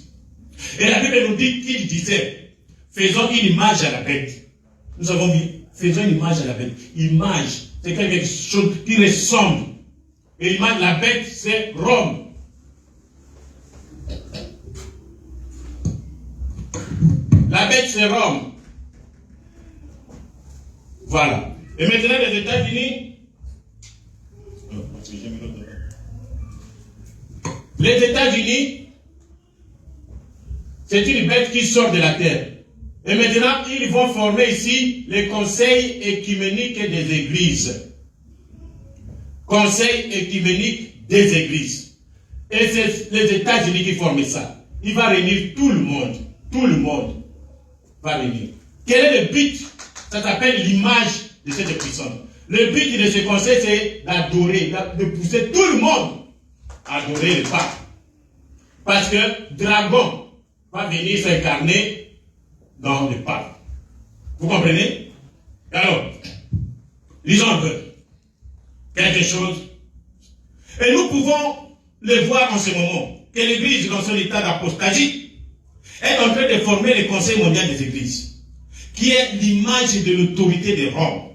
Et la Bible nous dit qu'il disait, faisons une image à la bête. Nous avons vu, faisons une image à la bête. Image, c'est quelque chose qui ressemble. Et l'image de la bête, c'est Rome. La bête, c'est Rome. Voilà. Et maintenant, les États-Unis, c'est une bête qui sort de la terre. Et maintenant, ils vont former ici les conseils écuméniques des églises. Conseil écuménique des églises. Et c'est les États-Unis qui forment ça. Il va réunir tout le monde. Tout le monde va réunir. Quel est le but? Ça s'appelle l'image de cette puissance. Le but de ce conseil, c'est d'adorer, de pousser tout le monde à adorer le pape. Parce que Dragon va venir s'incarner dans le pape. Vous comprenez? Alors, lisons un peu quelque chose. Et nous pouvons le voir en ce moment, que l'Église, dans son état d'apostasie, est en train de former le Conseil mondial des Églises, qui est l'image de l'autorité de Rome.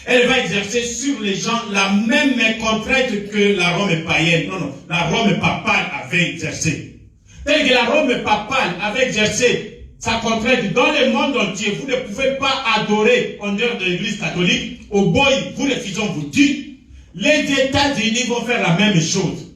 Elle va exercer sur les gens la même contrainte que la Rome païenne, la Rome papale avait exercé. Tel que la Rome papale avait exercé sa contrainte dans le monde entier, vous ne pouvez pas adorer en dehors de l'Église catholique, au boy, vous refusons vous dire, les États-Unis vont faire la même chose.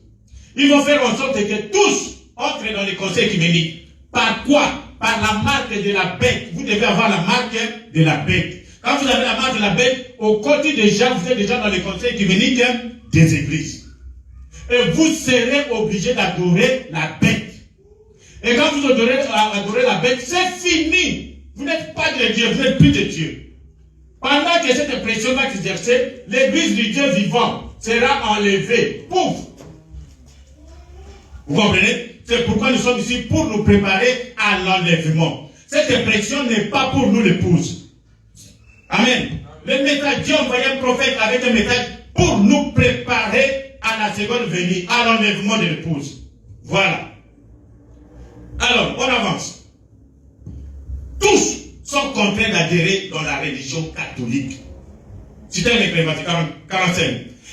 Ils vont faire en sorte que tous entrent dans les conseils écuméniques. Par quoi? Par la marque de la bête. Vous devez avoir la marque de la bête. Quand vous avez la marque de la bête, au côté déjà, vous êtes déjà dans les conseils écuméniques des églises. Et vous serez obligé d'adorer la bête. Et quand vous adorez la bête, c'est fini. Vous n'êtes pas de Dieu, vous n'êtes plus de Dieu. Pendant que cette pression va s'exercer, l'église du Dieu vivant sera enlevée. Pouf! Vous comprenez? C'est pourquoi nous sommes ici pour nous préparer à l'enlèvement. Cette pression n'est pas pour nous l'épouse. Amen. Le message, Dieu envoyait un prophète avec un message pour nous préparer à la seconde venue, à l'enlèvement de l'épouse. Voilà. Alors, on avance. Tous sont contraints d'adhérer dans la religion catholique. C'était un écrématie, 45.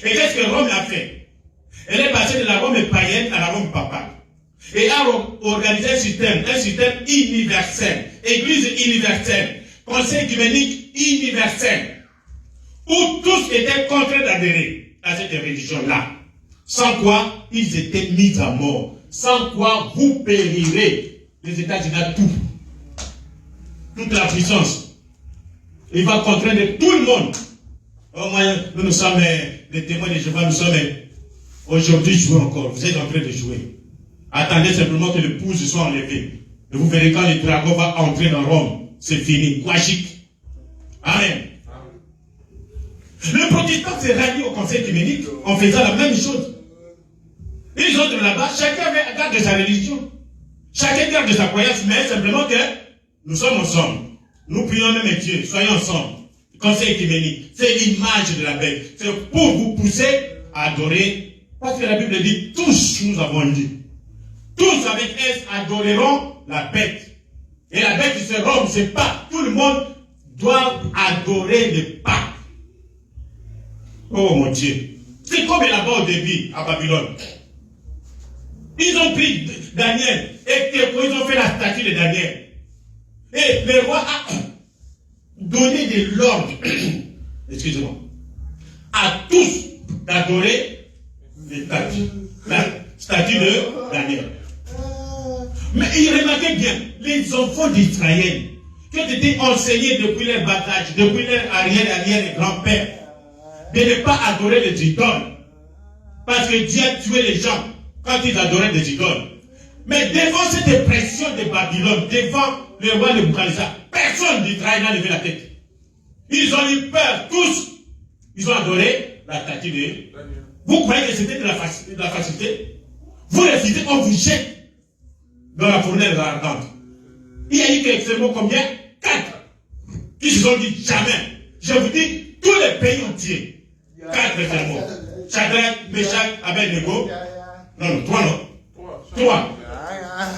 Et qu'est-ce que Rome a fait? Elle est passée de la Rome païenne à la Rome papale. Et a organisé un système universel, église universelle, conseil œcuménique universel, où tous étaient contraints d'adhérer à cette religion-là. Sans quoi, ils étaient mis à mort. Sans quoi, vous périrez. Les États-Unis ont tout. Toute la puissance. Il va contraindre tout le monde. Au moins, nous sommes les témoins de Jéhovah, nous sommes aujourd'hui joués encore. Vous êtes en train de jouer. Attendez simplement que l'épouse soit enlevée. Et vous verrez quand le dragon va entrer dans Rome. C'est fini. Quachique. Amen. Le protestant s'est rallié au conseil œcuménique en faisant la même chose. Les autres là-bas, chacun garde de sa religion. Chacun garde de sa croyance, mais simplement que nous sommes ensemble. Nous prions même Dieu. Soyons ensemble. Le conseil œcuménique, c'est l'image de la bête. C'est pour vous pousser à adorer. Parce que la Bible dit, tous nous avons dit. Tous avec S adoreront la bête. Et la bête, c'est Rome, c'est pas. Tout le monde doit adorer le pape. Oh mon Dieu. C'est comme là-bas au début, à Babylone. Ils ont pris Daniel et ils ont fait la statue de Daniel. Et le roi a donné de l'ordre, excusez-moi, à tous d'adorer la statue de Daniel. Mais il remarquait bien, les enfants d'Israël, qui ont été enseignés depuis leur bas âge, depuis leur arrière et grand-père, de ne pas adorer les idoles. Parce que Dieu a tué les gens quand ils adoraient des idoles. Mais devant cette pression de Babylone, devant le roi de Nebuchadnezzar, personne d'Israël n'a levé la tête. Ils ont eu peur, tous. Ils ont adoré la statue de Daniel. Vous croyez que c'était de la facilité? Vous refusez, on vous jette dans la fournaise ardente. Il y a eu extrêmement combien? 4 qui se sont dit jamais. Je vous dis, tous les pays entiers. 4 extrêmement. Shadrach, Meshach, Abednego. Non, 3 non. 3.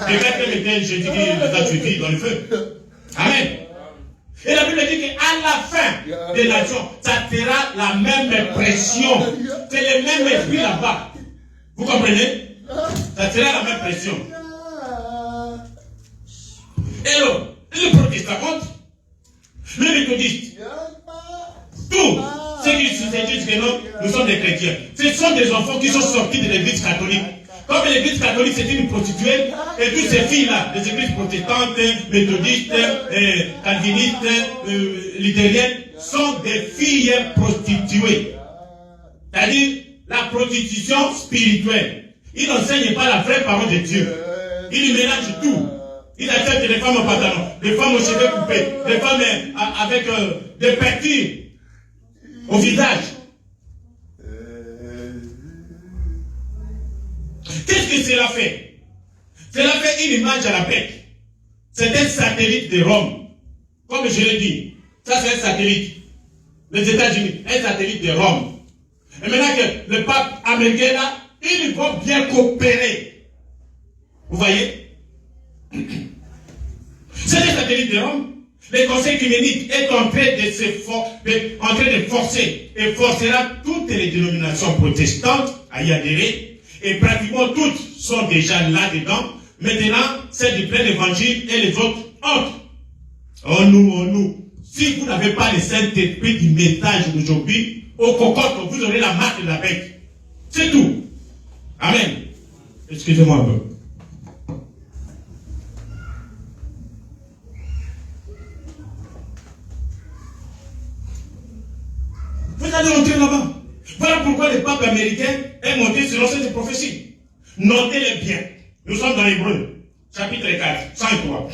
Les 4 étaient, je dis, les a suivis dans le feu. Amen. Et la Bible dit qu'à la fin des nations, ça sera la même pression. C'est le même esprit là-bas. Vous comprenez? Ça sera la même pression. Et alors, le protestant contre, le méthodiste, tous ceux qui se disent que non, nous sommes des chrétiens. Ce sont des enfants qui sont sortis de l'église catholique. Comme l'église catholique c'est une prostituée, et toutes ces filles-là, les églises protestantes, méthodistes, calvinistes, luthériennes, sont des filles prostituées. C'est-à-dire la prostitution spirituelle. Ils n'enseignent pas la vraie parole de Dieu. Ils mélangent tout. Ils acceptent des femmes en pantalon, des femmes aux cheveux coupés, des femmes avec des peintures au visage. Qu'est-ce que cela fait? Cela fait une image à la bête. C'est un satellite de Rome. Comme je l'ai dit, ça c'est un satellite. Les États-Unis, un satellite de Rome. Et maintenant que le pape américain là, ils vont bien coopérer. Vous voyez? C'est un satellite de Rome. Le conseil œcuménique est en train de forcer et forcera toutes les dénominations protestantes à y adhérer. Et pratiquement toutes sont déjà là-dedans. Maintenant, c'est du plein évangile et les autres entrent. Oh nous. Si vous n'avez pas le Saint-Esprit du message d'aujourd'hui, au cocotte, vous aurez la marque de la bête. C'est tout. Amen. Excusez-moi un peu. Vous allez entrer là-bas. Voilà pourquoi le pape américain est monté selon cette prophétie. Notez-les bien. Nous sommes dans l'Hébreu, chapitre 4, 103.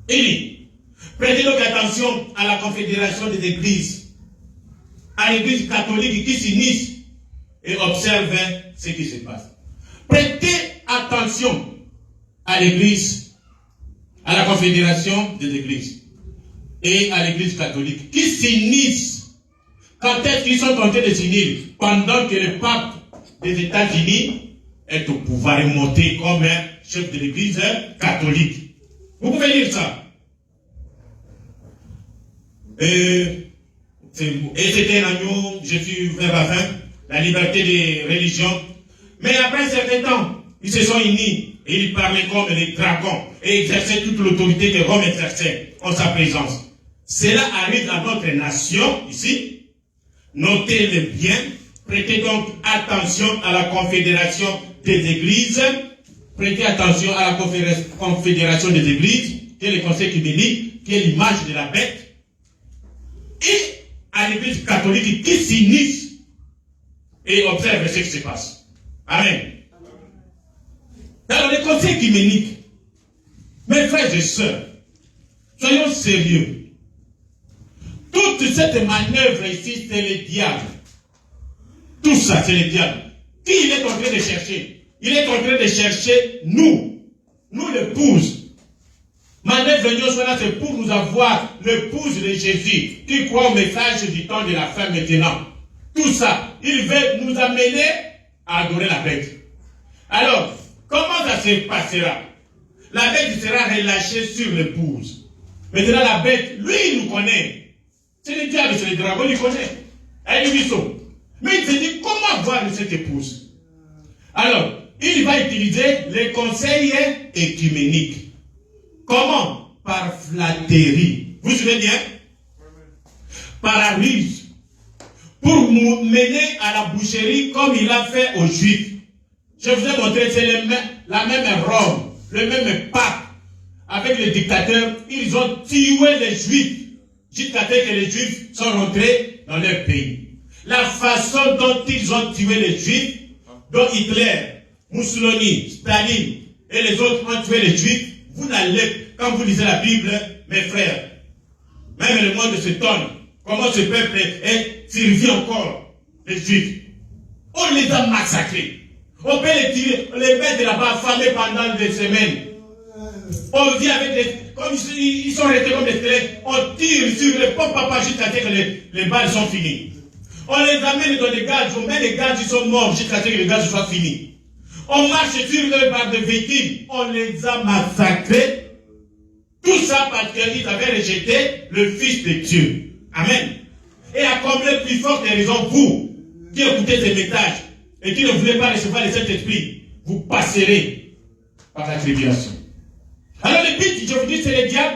Il dit, prêtez donc attention à la confédération des églises, à l'église catholique qui s'unissent et observez ce qui se passe. Prêtez attention à l'église, à la confédération des églises et à l'église catholique qui s'unissent. Quand est-ce qu'ils sont en train de s'unir? Pendant que le pape des États-Unis est au pouvoir et monté comme un chef de l'église catholique. Vous pouvez lire ça. Et c'était un agneau, Jésus vers la fin, la liberté des religions. Mais après un certain temps, ils se sont unis et ils parlaient comme des dragons et exerçaient toute l'autorité que Rome exerçait en sa présence. Cela arrive dans notre nation, ici. Notez-le bien. Prêtez donc attention à la confédération des églises. Prêtez attention à la confédération des églises, qui est le conseil œcuménique, qui est l'image de la bête. Et à l'église catholique qui s'unissent et observe ce qui se passe. Amen. Dans le conseil œcuménique, mes frères et sœurs, soyons sérieux. Toute cette manœuvre ici, c'est le diable. Tout ça, c'est le diable. Qui il est en train de chercher? Il est en train de chercher nous l'épouse. Manœuvre c'est pour nous avoir l'épouse de Jésus, qui croit au message du temps de la fin maintenant. Tout ça, il veut nous amener à adorer la bête. Alors, comment ça se passera? La bête sera relâchée sur l'épouse. Maintenant, la bête, lui, il nous connaît. C'est le diable, c'est le dragon, il nous connaît. Elle lui dit ça. Mais il se dit, comment avoir cette épouse? Alors, il va utiliser les conseils œcuméniques. Comment? Par flatterie. Vous savez bien? Par la ruse. Pour nous mener à la boucherie comme il a fait aux Juifs. Je vous ai montré, c'est la même Rome, le même pape. Avec les dictateurs, ils ont tué les Juifs. Jusqu'à ce que les Juifs sont rentrés dans leur pays. La façon dont ils ont tué les Juifs, dont Hitler, Mussolini, Staline et les autres ont tué les Juifs, vous n'allez, quand vous lisez la Bible, mes frères, même le monde s'étonne, comment ce peuple survit encore, les Juifs. On les a massacrés. On peut les tirer, les mettre là-bas affamés pendant des semaines. On vit avec des... Comme ils sont restés comme des squelettes, on tire sur les pauvres papas jusqu'à ce que les balles sont finies. On les amène dans les gaz, on met les gaz, ils sont morts jusqu'à ce que les gaz soient finis. On marche sur les barres de victimes, on les a massacrés. Tout ça parce qu'ils avaient rejeté le Fils de Dieu. Amen. Et à combler plus forte raison, vous, qui écoutez ces messages et qui ne voulez pas recevoir le Saint-Esprit, vous passerez par la tribulation. Alors le but, je vous dis, c'est le diable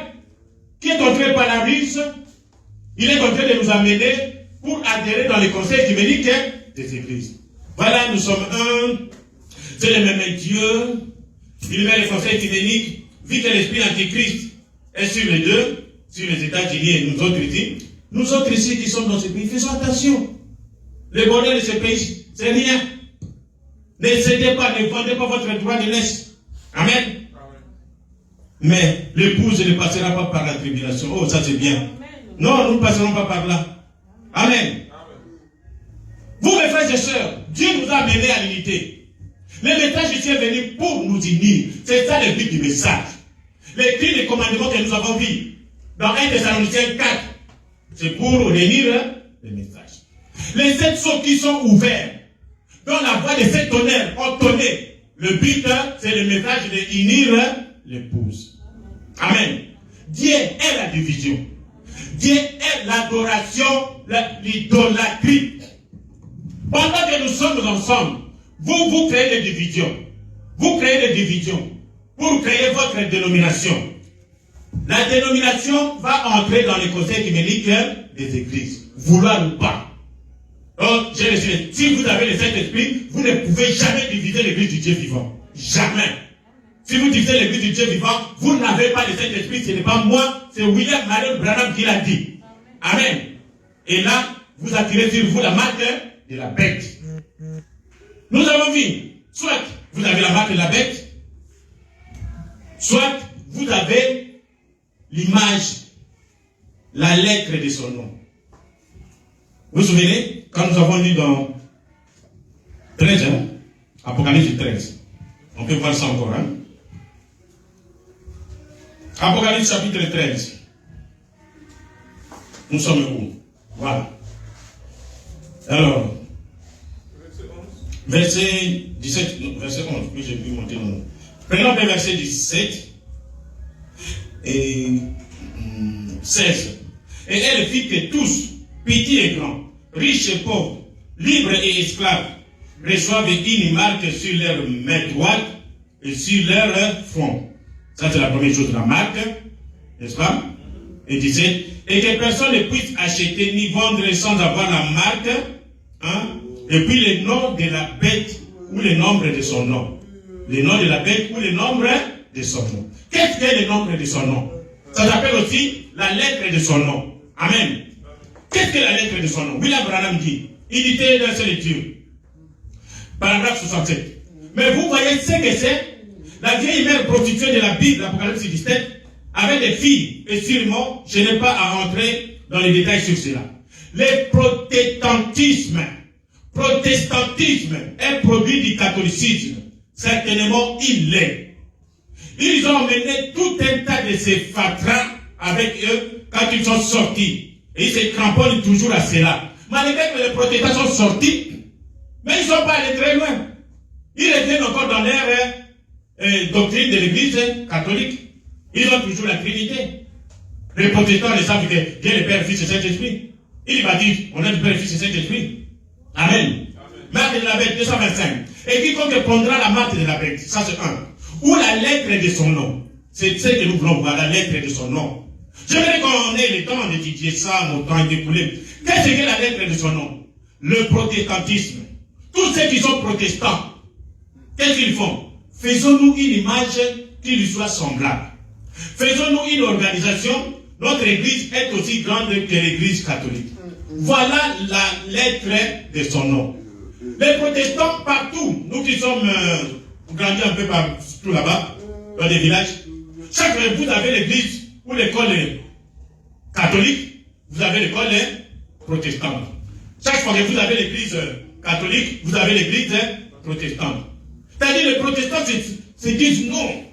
qui est entré par la ruse. Il est en train de nous amener pour adhérer dans les conseils œcuméniques des églises. Voilà, nous sommes un. C'est le même Dieu. Il met les conseils œcuméniques. Vu que l'esprit antichrist est sur les deux, sur les États-Unis et nous autres ici qui sommes dans ce pays, faisons attention. Le bonheur de ce pays, c'est rien. Ne cédez pas, ne vendez pas votre droit de naissance. Amen. Mais l'épouse ne passera pas par la tribulation. Oh, ça c'est bien. Non, nous ne passerons pas par là. Amen. Vous, mes frères et sœurs, Dieu nous a amenés à l'unité. Le message ici est venu pour nous unir. C'est ça le but du message. Les cris des commandements que nous avons vus dans 1 Thessaloniciens 4, c'est pour réunir le message. Les 7 sceaux qui sont ouverts, dont la voix de ces tonnerres ont tonné. Le but, c'est le message de unir l'épouse. Amen. Dieu est la division. Dieu est l'adoration, l'idolâtrie. Pendant que nous sommes ensemble, vous créez des divisions. Vous créez des divisions pour créer votre dénomination. La dénomination va entrer dans les conseils œcuméniques des églises. Vouloir ou pas. Donc, si vous avez le Saint-Esprit, vous ne pouvez jamais diviser l'église du Dieu vivant. Jamais. Si vous divisez l'église du Dieu vivant, vous n'avez pas le Saint-Esprit, ce n'est pas moi, c'est William Marion Branham qui l'a dit. Amen. Et là, vous attirez sur vous la marque de la bête. Nous avons vu, soit vous avez la marque de la bête, soit vous avez l'image, la lettre de son nom. Vous vous souvenez, quand nous avons lu dans 13, Apocalypse 13, on peut voir ça encore, hein? Apocalypse chapitre 13. Nous sommes où? Voilà. Alors, verset 17, verset 11, puis j'ai pu monter le nom. Prenons le verset 17 et 16. Et elle fit que tous, petits et grands, riches et pauvres, libres et esclaves, reçoivent une marque sur leur main droite et sur leur front. Ça, c'est la première chose, la marque, n'est-ce pas? Et disait, et que personne ne puisse acheter ni vendre sans avoir la marque, hein, et puis le nom de la bête ou le nombre de son nom. Le nom de la bête ou le nombre de son nom. Qu'est-ce qu'est le nombre de son nom? Ça s'appelle aussi la lettre de son nom. Amen. Qu'est-ce que la lettre de son nom? William Branham dit, unité d'un seul Dieu. Paragraphe 67. Mais vous voyez ce que c'est? La vieille mère prostituée de la Bible, l'Apocalypse 17, avait des filles. Et sûrement, je n'ai pas à rentrer dans les détails sur cela. Le protestantisme est produit du catholicisme. Certainement, il l'est. Ils ont mené tout un tas de ces fatras avec eux quand ils sont sortis. Et ils se cramponnent toujours à cela. Malgré que les protestants sont sortis, mais ils ne sont pas allés très loin. Ils reviennent encore dans leur doctrine de l'Église catholique. Ils ont toujours la Trinité. Les protestants ne savent que Dieu le Père, Fils et Saint-Esprit. Ils baptisent, on a du Père, Fils et Saint-Esprit. Amen. Marque de la bête, 225. Et quiconque prendra la marque de la bête, ça c'est un. Ou la lettre de son nom. C'est ce que nous voulons voir, la lettre de son nom. J'aimerais qu'on ait le temps d'étudier ça, mon temps est écoulé. Qu'est-ce que la lettre de son nom? Le protestantisme. Tous ceux qui sont protestants, qu'est-ce qu'ils font? Faisons-nous une image qui lui soit semblable. Faisons-nous une organisation. Notre église est aussi grande que l'église catholique. Voilà la lettre de son nom. Les protestants partout, nous qui sommes grandis un peu partout là-bas, dans des villages, chaque fois que vous avez l'église ou l'école catholique, vous avez l'école protestante. Chaque fois que vous avez l'église catholique, vous avez l'église protestante. C'est-à-dire les protestants se disent non.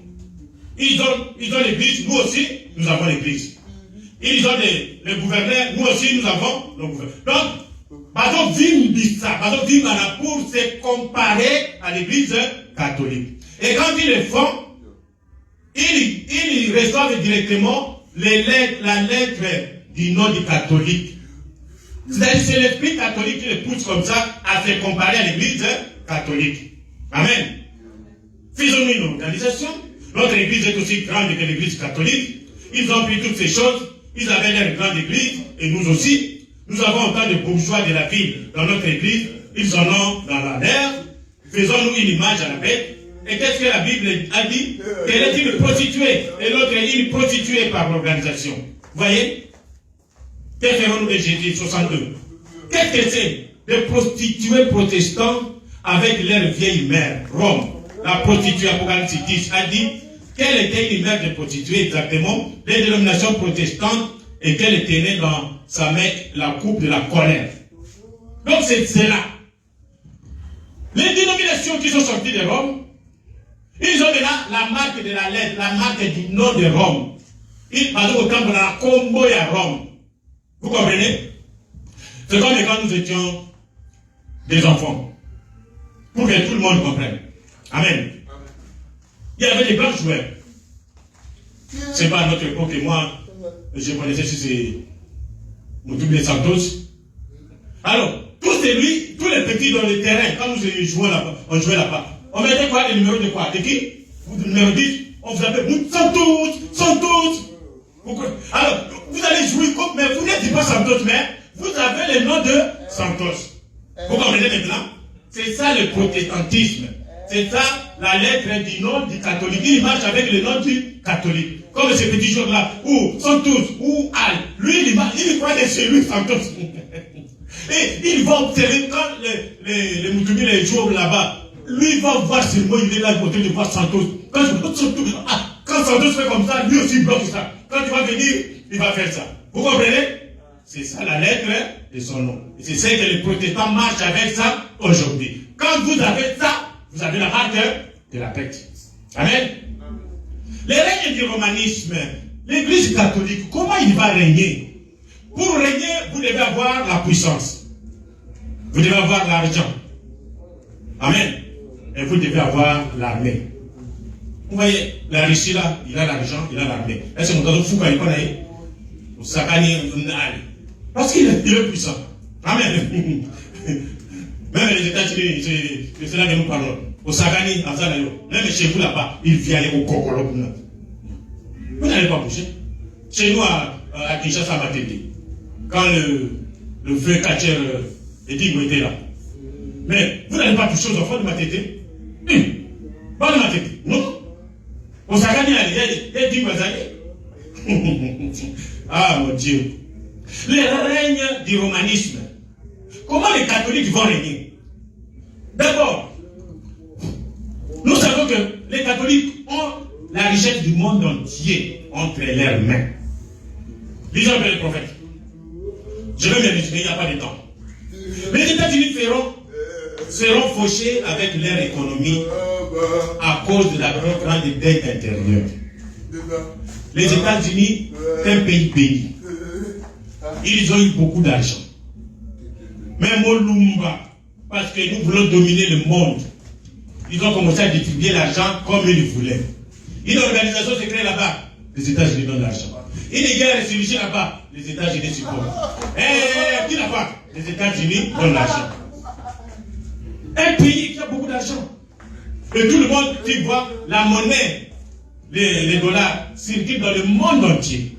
Ils ont l'église, nous aussi, nous avons l'église. Ils ont les gouverneurs, nous aussi, nous avons le gouverneur. Donc, Bazo Vim dit ça, Bazo Vim pour se comparer à l'église catholique. Et quand ils le font, ils reçoivent directement la lettre du nom du catholique. C'est l'esprit catholique qui les pousse comme ça à se comparer à l'église catholique. Amen. Faisons-nous une organisation. Notre église est aussi grande que l'église catholique. Ils ont pris toutes ces choses. Ils avaient leur grande église. Et nous aussi. Nous avons autant de bourgeois de la ville dans notre église. Ils en ont dans la leur. Faisons-nous une image à la bête. Et qu'est-ce que la Bible a dit? Qu'elle est une prostituée. Et l'autre est une prostituée par l'organisation. Vous voyez? Que ferons-nous de Jésus 62? Qu'est-ce que c'est? Des prostituées protestants avec leur vieille mère, Rome. La prostituée, Apocalypse 10, a dit qu'elle était une mère de prostituée exactement, des dénominations protestantes, et qu'elle était née dans sa main la coupe de la colère. Donc c'est cela. Les dénominations qui sont sorties de Rome, ils ont maintenant la marque de la lettre, la marque du nom de Rome. Ils parlent au temps de la combo à Rome. Vous comprenez? C'est comme quand nous étions des enfants. Pour que tout le monde comprenne. Amen. Il y avait des grands joueurs. C'est pas à notre époque que moi, je connaissais si c'est Moutoubé Santos. Alors, tous les petits dans le terrain, quand nous jouions là-bas, on jouait là-bas. On mettait quoi? Le numéro de quoi? De qui? Le numéro 10. On vous appelait Santos. Alors, vous allez jouer comme, mais vous n'êtes pas Santos, mais vous avez le nom de Santos. Vous comprenez maintenant? C'est ça le protestantisme. C'est ça la lettre du nom du catholique. Il marche avec le nom du catholique. Comme ces petits jours-là, ou Santos, ou Al. Lui, il croit que c'est lui Santos. Et il va observer quand les Moutoumi les jours là-bas. Lui, il va voir sur moi, il est là, il de voir Santos. Quand Santos fait comme ça, lui aussi bloque ça. Quand il va venir, il va faire ça. Vous comprenez? C'est ça la lettre de son nom. Et c'est ça que les protestants marchent avec ça aujourd'hui. Quand vous avez ça, vous avez la marque de la bête. Amen. Le règne du romanisme, l'église catholique, comment il va régner? Pour régner, vous devez avoir la puissance. Vous devez avoir l'argent. Amen. Et vous devez avoir l'armée. Vous voyez, la Russie là, il a l'argent, il a l'armée. Est-ce que nous avons fou quand il connaît? Sakani, Parce qu'il est puissant. Amen. Même les États-Unis, c'est là que nous parlons. Au Sagani, à Zanayo, même chez vous là-bas, il vient aller au Kokolo. Vous n'allez pas bouger. Chez nous, à Kinshasa, à Matete, quand le feu catcher Edigbo était là. Mais vous n'allez pas toucher aux enfants de Matete. Pas de Matete. Non. Au Sagani, il y a Edigbo Zani. Ah mon Dieu. Le règne du romanisme. Comment les catholiques vont régner? D'abord, nous savons que les catholiques ont la richesse du monde entier entre leurs mains. Lisons le prophète. Je vais me résumer, il n'y a pas de temps. Les États-Unis seront fauchés avec leur économie à cause de la plus grande dette intérieure. Les États-Unis, c'est un pays béni. Ils ont eu beaucoup d'argent. Mais Molumba, parce que nous voulons dominer le monde, ils ont commencé à distribuer l'argent comme ils voulaient. Une organisation se crée là-bas, les États-Unis donnent l'argent. Une guerre est surgie là-bas, les États-Unis supportent. Et qui là-bas, les États-Unis donnent l'argent. Un pays qui a beaucoup d'argent. Et tout le monde, tu vois, la monnaie, les dollars, circulent dans le monde entier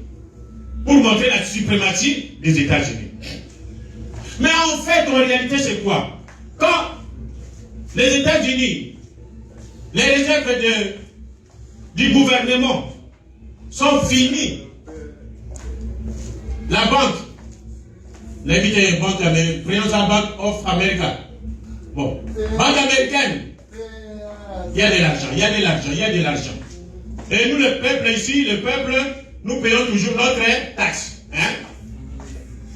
pour montrer la suprématie des États-Unis. Mais en fait, en réalité, c'est quoi? Quand les États-Unis, les réserves du gouvernement sont finies, la banque, l'invité banque américaine, prenons la Bank of America. Bon, banque américaine, il y a de l'argent, il y a de l'argent, il y a de l'argent. Et nous, le peuple ici, nous payons toujours notre taxe. Hein?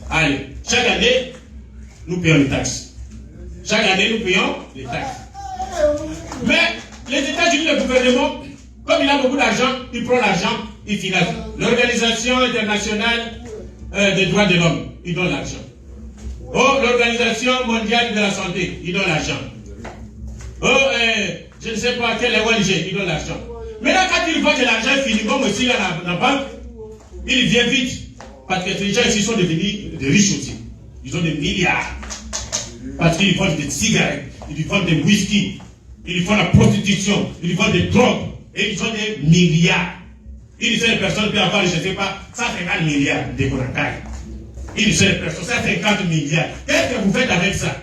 Allez, chaque année, nous payons les taxes. Chaque année, nous payons les taxes. Mais les États-Unis, le gouvernement, comme il a beaucoup d'argent, il prend l'argent, il finance. L'Organisation internationale des droits de l'homme, il donne l'argent. Oh, l'Organisation mondiale de la santé, il donne l'argent. Oh, je ne sais pas quelle ONG, il donne l'argent. Mais là, quand il voit que l'argent est fini, comme aussi là dans la banque, il vient vite. Parce que les gens ici sont devenus des riches aussi. Ils ont des milliards. Parce qu'ils vendent des cigarettes, ils vendent des whisky, ils font la prostitution, ils vendent des drogues, et ils ont des milliards. Une seule personne peut avoir, je ne sais pas, 150 milliards de Konakai. Une seule personne, 150 milliards. Qu'est-ce que vous faites avec ça?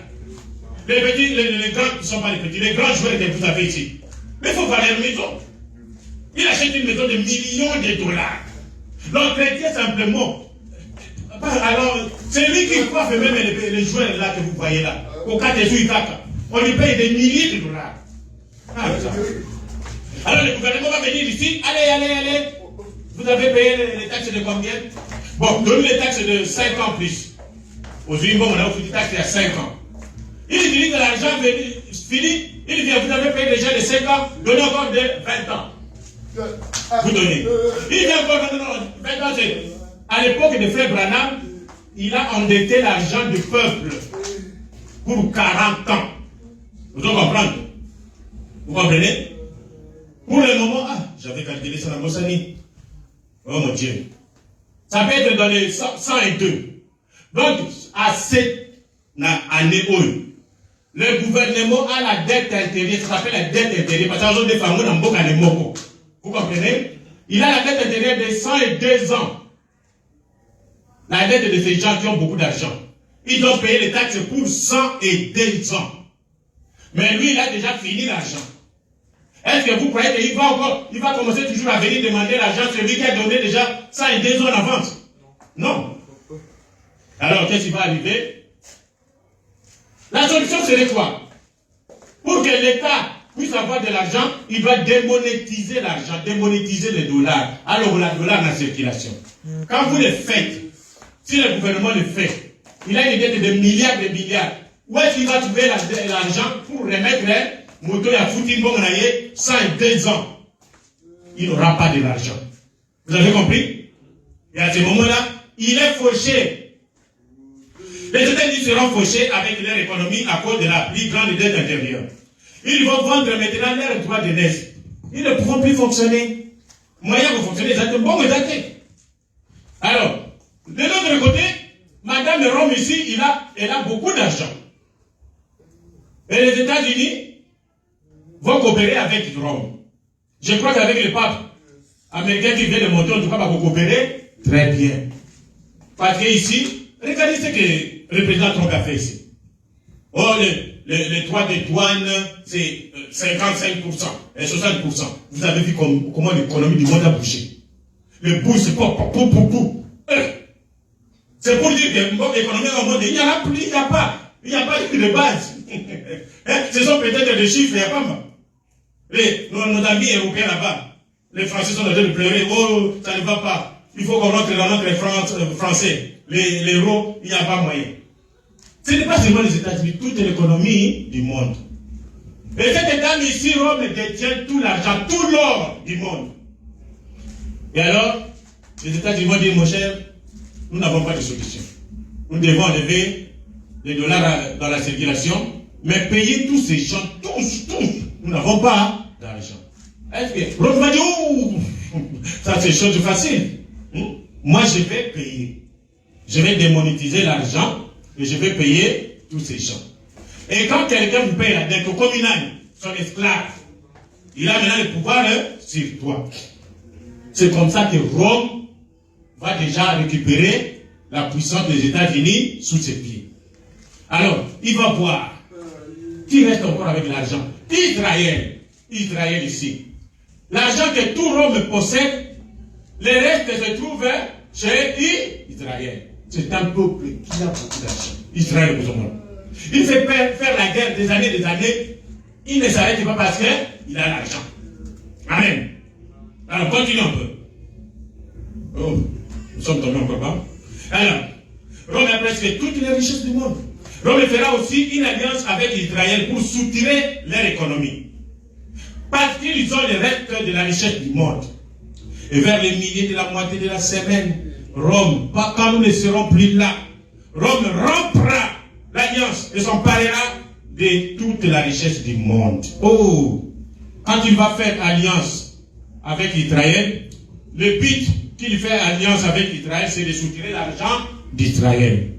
Les petits, les grands ne sont pas les petits, les grands joueurs que vous avez ici. Mais il faut voir leur maison. Il achète une maison de millions de dollars. L'entretien simplement. Alors, c'est lui qui coiffe même les joueurs là que vous voyez là. Au cas de Zouikaka. On lui paye des milliers de dollars. Alors le gouvernement va venir ici. Allez. Vous avez payé les taxes de combien? Bon, donnez les taxes de 5 ans plus. Aujourd'hui, bon, on a offert des taxes il y a 5 ans. Il dit que l'argent fini. Il dit, vous avez payé déjà de 5 ans, donnez encore de 20 ans. Vous donnez. Il dit encore, non, 20 ans, c'est. À l'époque de Frère Branham, il a endetté l'argent du peuple pour 40 ans. Vous devez comprendre? Vous comprenez? Pour le moment, j'avais calculé ça dans Mossani. Oh mon Dieu. Ça peut être dans les 102. Donc, à cette année, le gouvernement a la dette intérieure, ça s'appelle la dette intérieure, parce que des femmes dans Mboka de Moko. Vous comprenez? Il a la dette intérieure de 102 ans. La dette de ces gens qui ont beaucoup d'argent. Ils doivent payer les taxes pour 102 ans. Mais lui, il a déjà fini l'argent. Est-ce que vous croyez qu'il va commencer toujours à venir demander l'argent, celui qui a donné déjà 102 ans en avance? Non. Alors, qu'est-ce qui va arriver? La solution serait quoi? Pour que l'État puisse avoir de l'argent, il va démonétiser l'argent, démonétiser les dollars. Alors, la dollar en circulation. Quand vous le faites, si le gouvernement le fait, il a une dette de milliards. Où est-ce qu'il va trouver l'argent pour remettre les motos à Foutine Bongaye 102 ans? Il n'aura pas de l'argent. Vous avez compris? Et à ce moment-là, il est fauché. Les États-Unis seront fauchés avec leur économie à cause de la plus grande dette intérieure. Ils vont vendre maintenant leurs droits de naissance. Ils ne pourront plus fonctionner. Moyen de fonctionner, exactement. Bon, exactement. Alors, de l'autre côté, Madame Rome ici, elle a beaucoup d'argent. Et les États-Unis vont coopérer avec Rome. Je crois qu'avec le pape américain qui vient de monter, en tout cas, va coopérer très bien. Parce qu'ici, regardez ce que le président Trump a fait ici. Oh, les droits des douanes, c'est 55% et 60%. Vous avez vu comment l'économie du monde a bougé. Le bout, c'est pas pour. C'est pour dire que l'économie au monde, il n'y en a plus, il n'y a pas de base. Ce sont peut-être des chiffres, il n'y a pas. Nos amis européens là-bas, les Français sont en train de pleurer. Oh, ça ne va pas. Il faut qu'on rentre dans notre français. L'euro, il n'y a pas moyen. Ce n'est pas seulement les États-Unis, toute l'économie du monde. Et cette dame ici, Rome, détient tout l'argent, tout l'or du monde. Et alors, les États-Unis vont dire, mon cher, nous n'avons pas de solution. Nous devons enlever les dollars dans la circulation, mais payer tous ces gens, tous, nous n'avons pas d'argent. Est-ce que Rome va dire, ouh, ça c'est chose facile. Moi, je vais payer. Je vais démonétiser l'argent et je vais payer tous ces gens. Et quand quelqu'un vous paye la dette au communal, son esclave, il a maintenant le pouvoir sur toi. C'est comme ça que Rome va déjà récupérer la puissance des États-Unis sous ses pieds. Alors, il va voir qui reste encore avec l'argent. Israël ici. L'argent que tout Rome possède, les restes se trouvent chez Israël. C'est un peuple qui a beaucoup d'argent. Israël, plus ou moins. Il fait faire la guerre des années. Il ne s'arrête pas parce qu'il a l'argent. Amen. Alors, continuons un peu. Oh, nous sommes tombés encore bas. Alors, Rome a presque toutes les richesses du monde. Rome fera aussi une alliance avec Israël pour soutirer leur économie. Parce qu'ils ont les restes de la richesse du monde. Et vers les milliers de la moitié de la semaine, Rome, quand nous ne serons plus là, Rome rompra l'alliance et s'emparera de toute la richesse du monde. Oh, quand il va faire alliance avec Israël, le but qu'il fait alliance avec Israël, c'est de soutirer l'argent d'Israël.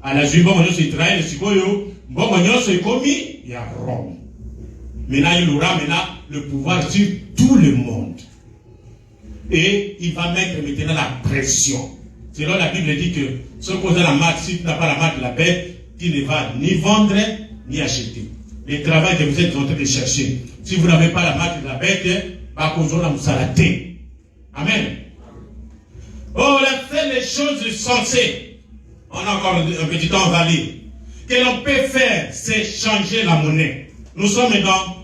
À la suite, Israël, c'est commis, il y a Rome. Maintenant, il aura le pouvoir sur tout le monde. Et il va mettre maintenant la pression. Selon la Bible dit que ce qui a la marque, si tu n'as pas la marque de la bête, tu ne vas ni vendre ni acheter. Le travail que vous êtes en train de chercher, si vous n'avez pas la marque de la bête, vous allez. Amen. Oh, la seule chose sensée, on a encore un petit temps, on va lire, que l'on peut faire, c'est changer la monnaie. Nous sommes dans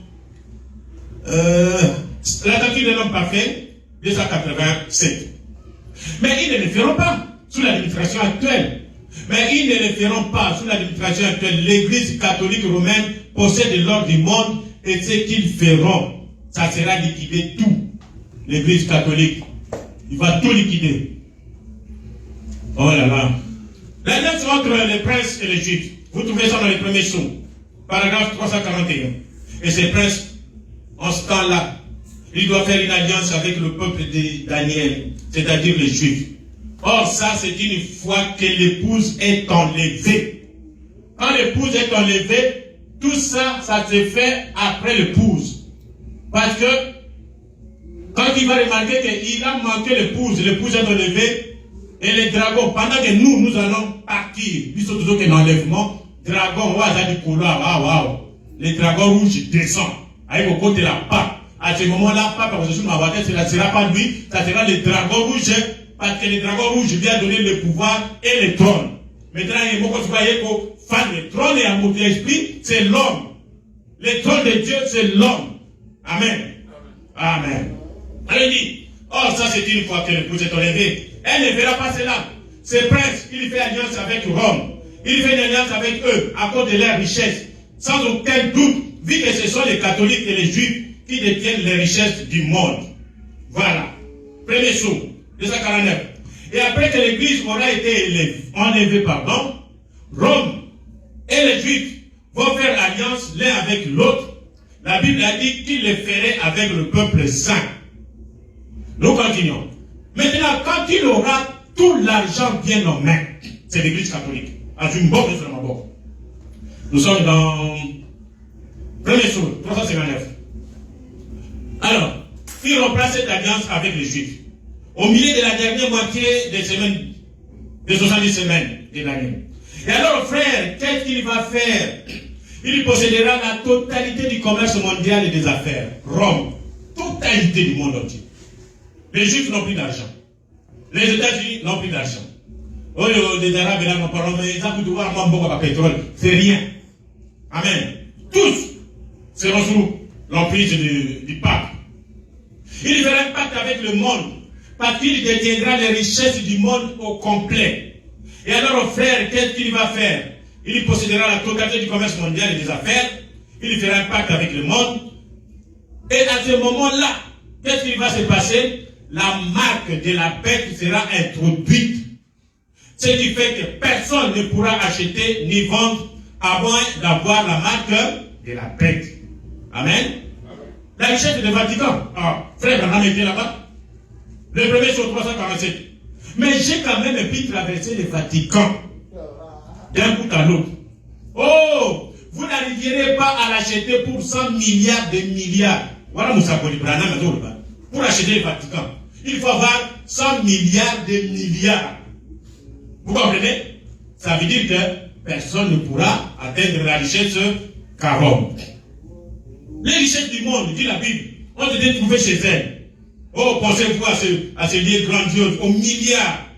la doctrine de l'homme parfait, 287. Mais ils ne le feront pas sous l'administration actuelle. Mais ils ne le feront pas sous l'administration actuelle. L'Église catholique romaine possède l'or du monde et ce qu'ils feront, ça sera liquidé tout. L'Église catholique, il va tout liquider. Oh là là. L'alliance entre les princes et les juifs, vous trouvez ça dans les premiers sons, paragraphe 341. Et ces princes, en ce temps-là, ils doivent faire une alliance avec le peuple de Daniel, c'est-à-dire les juifs. Or, ça, c'est une fois que l'épouse est enlevée. Quand l'épouse est enlevée, tout ça, ça se fait après l'épouse. Parce que, quand il va remarquer qu'il a manqué l'épouse est enlevée, et les dragons, pendant que nous allons partir, puisque nous avons un enlèvement, dragon, les dragons rouges descendent, avec au côté de la pape. À ce moment-là, ce ne sera pas lui, ça sera les dragons rouges, parce que les dragons rouges viennent donner le pouvoir et le trône. Maintenant, il faut que vous voyez que le trône et l'amour de l'esprit, c'est l'homme. Le trône de Dieu, c'est l'homme. Amen. Amen. Allez, dit, oh, ça c'est une fois que l'épouse est enlevée. Elle ne verra pas cela. Ces princes, il fait alliance avec Rome. Il fait une alliance avec eux à cause de leur richesse. Sans aucun doute, vu que ce sont les catholiques et les juifs qui détiennent les richesses du monde. Voilà. Premier saut, 249. Et après que l'église aura été enlevée, Rome et les juifs vont faire alliance l'un avec l'autre. La Bible a dit qu'il les ferait avec le peuple saint. Nous continuons. Maintenant, quand il aura tout l'argent bien en main, c'est l'église catholique. Nous sommes dans 1er Saul, 359. Alors, il replace cette alliance avec les Juifs. Au milieu de la dernière moitié des semaines, des 70 semaines de l'année. Et alors, frère, qu'est-ce qu'il va faire? Il possédera la totalité du commerce mondial et des affaires. Rome, totalité du monde entier. Les Juifs n'ont plus d'argent. Les États-Unis n'ont plus d'argent. Oh, les Arabes, là, n'ont pas mais ils ont pu voir un pétrole. C'est rien. Amen. Tous seront sous l'emprise du pape. Il fera un pacte avec le monde, parce qu'il détiendra les richesses du monde au complet. Et alors, frère, qu'est-ce qu'il va faire? Il possédera la totalité du commerce mondial et des affaires. Il fera un pacte avec le monde. Et à ce moment-là, qu'est-ce qui va se passer? La marque de la bête sera introduite. Ce qui fait que personne ne pourra acheter ni vendre à moins d'avoir la marque de la bête. Amen. La richesse du Vatican. Ah, frère Branham était là-bas. Le premier sur 347. Mais j'ai quand même pu traverser le Vatican d'un bout à l'autre. Oh, vous n'arriverez pas à l'acheter pour 100 milliards de milliards. Voilà Moussakoli Branham. Pour acheter le Vatican, il faut avoir 100 milliards de milliards. Vous comprenez? Ça veut dire que personne ne pourra atteindre la richesse qu'à Rome. Les richesses du monde, dit la Bible, ont été trouvées chez elle. Oh, pensez-vous à ce lieu grandiose, aux milliards.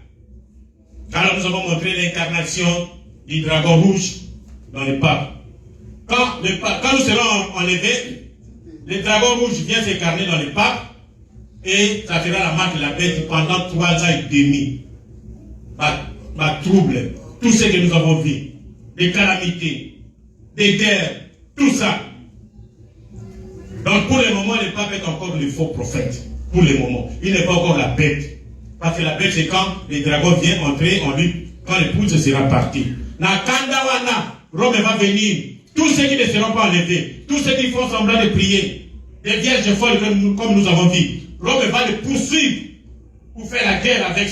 Alors nous avons montré l'incarnation du dragon rouge dans le pape. Quand nous serons enlevés, le dragon rouge vient s'incarner dans le pape et ça fera la marque de la bête pendant 3 ans et demi. Ma trouble, tout ce que nous avons vu, des calamités, des guerres, tout ça. Donc pour le moment, le pape est encore le faux prophète. Pour le moment, il n'est pas encore la bête. Parce que la bête, c'est quand les dragons viennent entrer en lui, quand l'épouse sera partie. Nakandawana, Rome va venir. Tous ceux qui ne seront pas enlevés, tous ceux qui font semblant de prier, des vierges folles comme nous avons dit, Rome va les poursuivre pour faire la guerre avec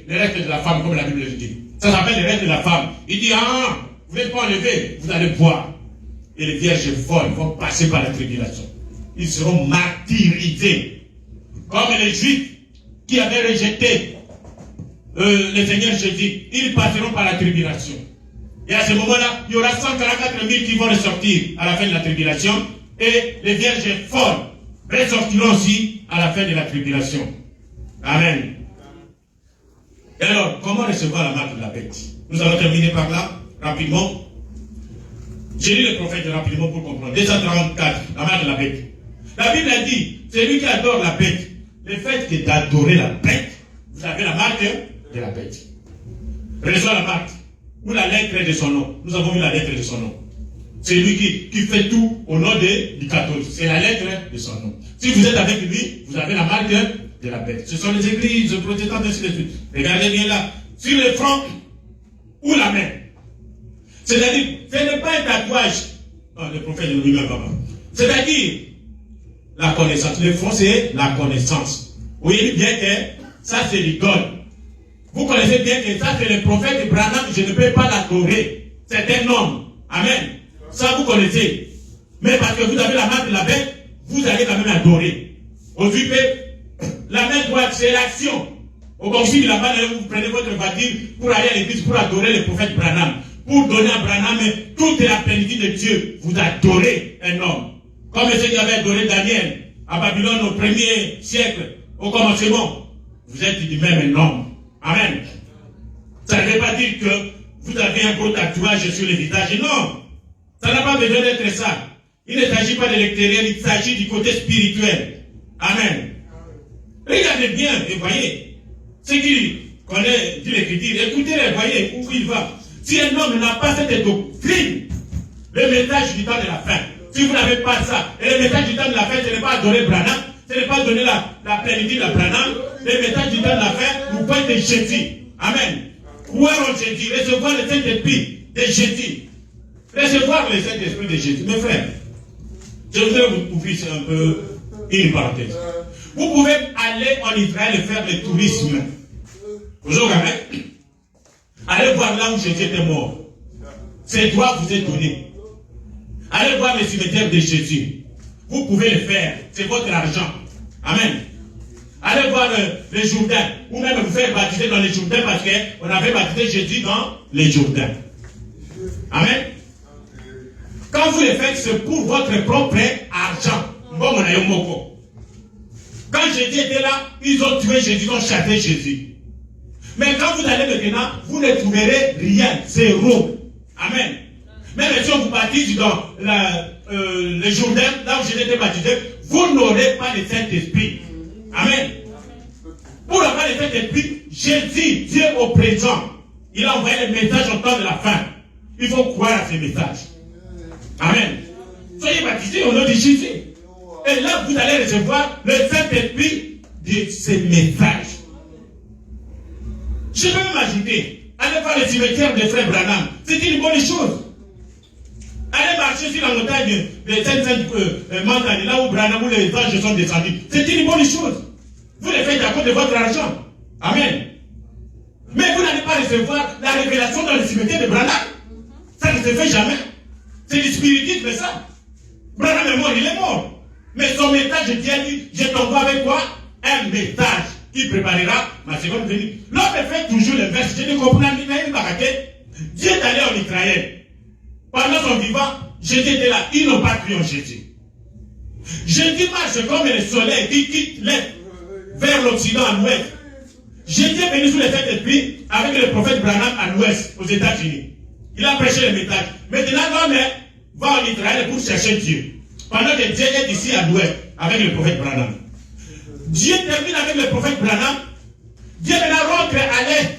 le reste de la femme, comme la Bible le dit. Ça s'appelle le reste de la femme. Il dit, vous n'êtes pas enlevés, vous allez boire. Et les vierges folles vont passer par la tribulation. Ils seront martyrisés. Comme les Juifs qui avaient rejeté le Seigneur Jésus, ils passeront par la tribulation. Et à ce moment-là, il y aura 144 000 qui vont ressortir à la fin de la tribulation. Et les vierges folles ressortiront aussi à la fin de la tribulation. Amen. Et alors, comment recevoir la marque de la bête? Nous allons terminer par là, rapidement. J'ai lu le prophète rapidement pour comprendre. 234, la marque de la bête. La Bible a dit, c'est lui qui adore la bête. Le fait que d'adorer la bête, vous avez la marque de la bête. Reçois la marque, ou la lettre de son nom. Nous avons vu la lettre de son nom. C'est lui qui fait tout au nom du catholique. C'est la lettre de son nom. Si vous êtes avec lui, vous avez la marque de la bête. Ce sont les églises protestantes, ainsi de suite. Regardez bien là. Sur le front ou la main. C'est-à-dire, ce n'est pas un tatouage. Oh, le prophète de lui-même, papa. C'est-à-dire, la connaissance. Le front, c'est la connaissance. Vous voyez bien que ça, c'est l'idole. Vous connaissez bien que ça, c'est le prophète de Branham. Je ne peux pas l'adorer. C'est un homme. Amen. Ça, vous connaissez. Mais parce que vous avez la marque de la bête, vous allez quand même adorer. Aujourd'hui, la main droite, c'est l'action. Au concile, là-bas, vous prenez votre voiture pour aller à l'église, pour adorer le prophète Branham. Pour donner à Branham toute la plénitude de Dieu. Vous adorez un homme. Comme ceux qui avaient adoré Daniel à Babylone au 1er siècle, au commencement. Vous êtes du même homme. Amen. Ça ne veut pas dire que vous avez un gros tatouage sur le visage. Non. Ça n'a pas besoin d'être ça. Il ne s'agit pas de l'extérieur, il s'agit du côté spirituel. Amen. Regardez bien et voyez. Ceux qui connaissent l'Écriture, écoutez-les, voyez où il va. Si un homme n'a pas cette doctrine, le message du temps de la fin, si vous n'avez pas ça, et le message du temps de la fin, ce n'est pas adorer Branham, ce n'est pas donner la plénitude de Branham, le message du temps de la fin vous pointe de Jésus. Amen. Croire en Jésus, recevoir le Saint-Esprit de Jésus. Recevoir le Saint-Esprit de Jésus. Mes frères, je voudrais vous ouvrir un peu une parenthèse. Vous pouvez aller en Israël et faire le tourisme. Bonjour, amen. Allez voir là où Jésus était mort. Ces droits vous est donné. Allez voir le cimetière de Jésus. Vous pouvez le faire. C'est votre argent. Amen. Allez voir le Jourdain. Ou même vous faire baptiser dans les Jourdains parce qu'on avait baptisé Jésus dans les Jourdains. Amen. Quand vous le faites, c'est pour votre propre argent. Quand Jésus était là, ils ont tué Jésus, ils ont chassé Jésus. Mais quand vous allez maintenant, vous ne trouverez rien, zéro. Amen. Même si on vous baptise dans le Jourdain, là où Jésus était baptisé, vous n'aurez pas le Saint-Esprit. Amen. Pour avoir le Saint-Esprit, Jésus, Dieu au présent, il a envoyé le message au temps de la fin. Il faut croire à ces messages. Amen. Soyez baptisés au nom de Jésus. Et là, vous allez recevoir le Saint-Esprit de ces messages. Je peux même ajouter, allez voir le cimetière de Frère Branham. C'est une bonne chose. Allez marcher sur la montagne de cette montagne, là où Branham, où les anges sont descendus. C'est une bonne chose. Vous le faites à cause de votre argent. Amen. Mais vous n'allez pas recevoir la révélation dans le cimetière de Branham. Ça ne se fait jamais. C'est du spiritisme, ça. Branham est mort, il est mort. Mais son message, Dieu a dit, je t'envoie avec quoi? Un message qui préparera ma seconde venue. L'homme fait toujours le verset. Je ne comprends pas. Dieu est allé en Israël. Pendant son vivant, Jésus était là. Ils n'ont pas cru en Jésus. Jésus marche comme le soleil qui quitte l'est vers l'Occident à l'ouest. Jésus est venu sous le Saint-Esprit avec le prophète Branham à l'ouest, aux États-Unis. Il a prêché le message. Maintenant, l'homme va en Israël pour chercher Dieu. Pendant que Dieu est ici à l'ouest avec le prophète Branham. Dieu termine avec le prophète Branham. Dieu maintenant rentre à l'est.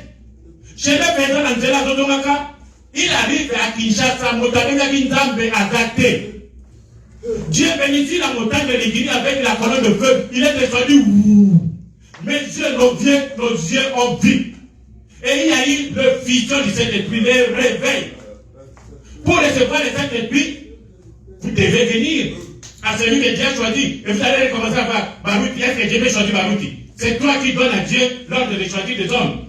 Chez le président Angela Zodongaka, il arrive à Kinshasa, Motabena Kinzambe adapté. Dieu bénit la montagne de l'Iguini avec la colonne de feu. Il est descendu. Mes yeux, nos yeux ont vu. Et il y a eu le fission du Saint-Esprit, le réveil. Pour recevoir le Saint-Esprit, vous devez venir à celui que Dieu a choisi. Et vous allez recommencer à voir Baruti. Est-ce que Dieu veut choisir Baruti? C'est toi qui donnes à Dieu l'ordre de choisir des hommes.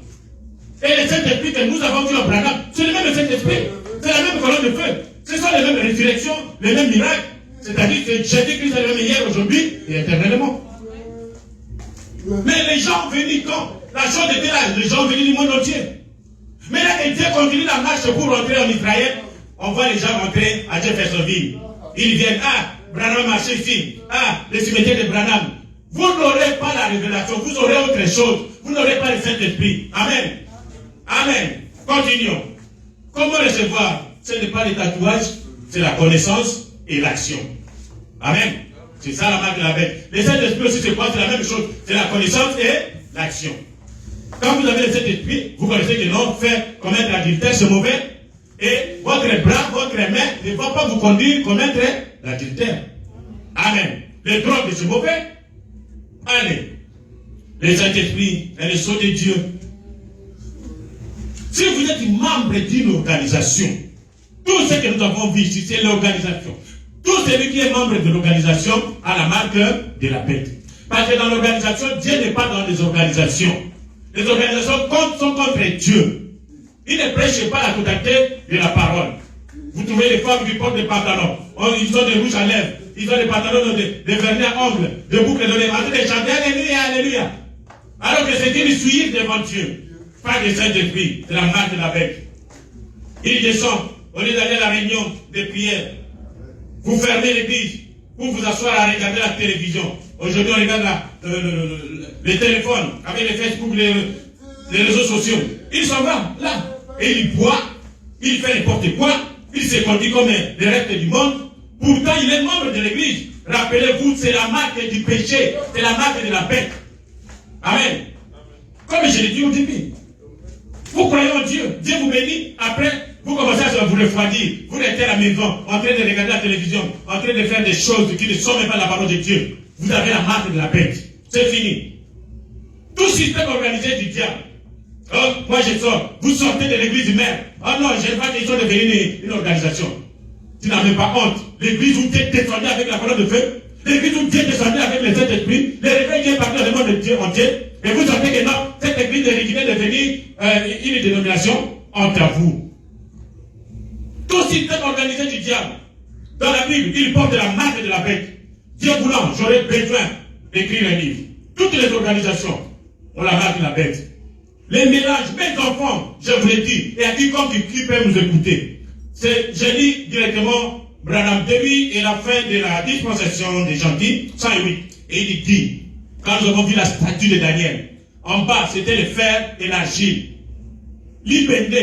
Et le Saint-Esprit que nous avons vu en Branham, c'est le même Saint-Esprit. C'est la même colonne de feu. Ce sont les mêmes résurrections, les mêmes miracles. C'est-à-dire que Jésus-Christ est le même hier, aujourd'hui et éternellement. Mais les gens venus quand la chose était là, les gens venus du monde entier. Mais là que Dieu continue la marche pour rentrer en Israël, on voit les gens rentrer à Jeffersonville. Ils viennent, Branham marche ici, le cimetière de Branham. Vous n'aurez pas la révélation, vous aurez autre chose. Vous n'aurez pas le Saint-Esprit. Amen. Amen. Continuons. Comment recevoir? Ce n'est pas les tatouages, c'est la connaissance et l'action. Amen. C'est ça la marque de la bête. Le Saint-Esprit aussi, c'est quoi? C'est la même chose. C'est la connaissance et l'action. Quand vous avez le Saint-Esprit, vous connaissez que non, faire commettre l'adultère, c'est mauvais. Et votre bras, votre main ne va pas vous conduire commettre l'adultère. Amen. Les drogues, c'est mauvais. Allez. Le Saint-Esprit est le sceau de Dieu. Si vous êtes membre d'une organisation, tout ce que nous avons vu ici, c'est l'organisation. Tout celui qui est membre de l'organisation a la marque de la bête. Parce que dans l'organisation, Dieu n'est pas dans les organisations. Les organisations sont contre Dieu. Ils ne prêchent pas la totalité de la parole. Vous trouvez les femmes qui portent des pantalons. Ils ont des rouges à lèvres. Ils ont des pantalons de vernis à ongles, de boucles de lèvres. En train de chanter Alléluia, Alléluia. Alors que c'est une suite devant Dieu. Pas de Saint-Esprit, c'est la marque de la bête. Il descend, au lieu d'aller à la réunion de prière. Vous fermez l'église pour vous asseoir à regarder la télévision. Aujourd'hui, on regarde les téléphones, avec les Facebook, les réseaux sociaux. Il s'en va, là. Et il boit, il fait n'importe quoi, il se conduit comme le reste du monde. Pourtant, il est membre de l'église. Rappelez-vous, c'est la marque du péché, c'est la marque de la bête. Amen. Comme je l'ai dit au début. Vous croyez en Dieu, Dieu vous bénit, après, vous commencez à vous refroidir. Vous restez à la maison, en train de regarder la télévision, en train de faire des choses qui ne sont même pas la parole de Dieu. Vous avez la marque de la bête. C'est fini. Tout système organisé du diable. Oh, moi je sors. Vous sortez de l'église mère. Oh non, je n'ai pas question de devenir une organisation. Tu n'as même pas honte. L'église où Dieu descendu avec la parole de feu. L'église où Dieu descendu avec le Saint-Esprit. Le réveil qui est parti dans le monde de Dieu entier. Et vous sortez que non, cette église est devenue une dénomination. entre vous. Tout système organisé du diable, dans la Bible, il porte la marque de la bête. Dieu voulant, j'aurais besoin d'écrire un livre. Toutes les organisations ont la marque de la bête. Les mélanges, mes enfants, je vous l'ai dit, et à quiconque qui peut nous écouter. Je lis directement Branham début et la fin de la dispensation des gentils, 108. Et il dit, quand nous avons vu la statue de Daniel, en bas c'était le fer et l'argile. L'ibende,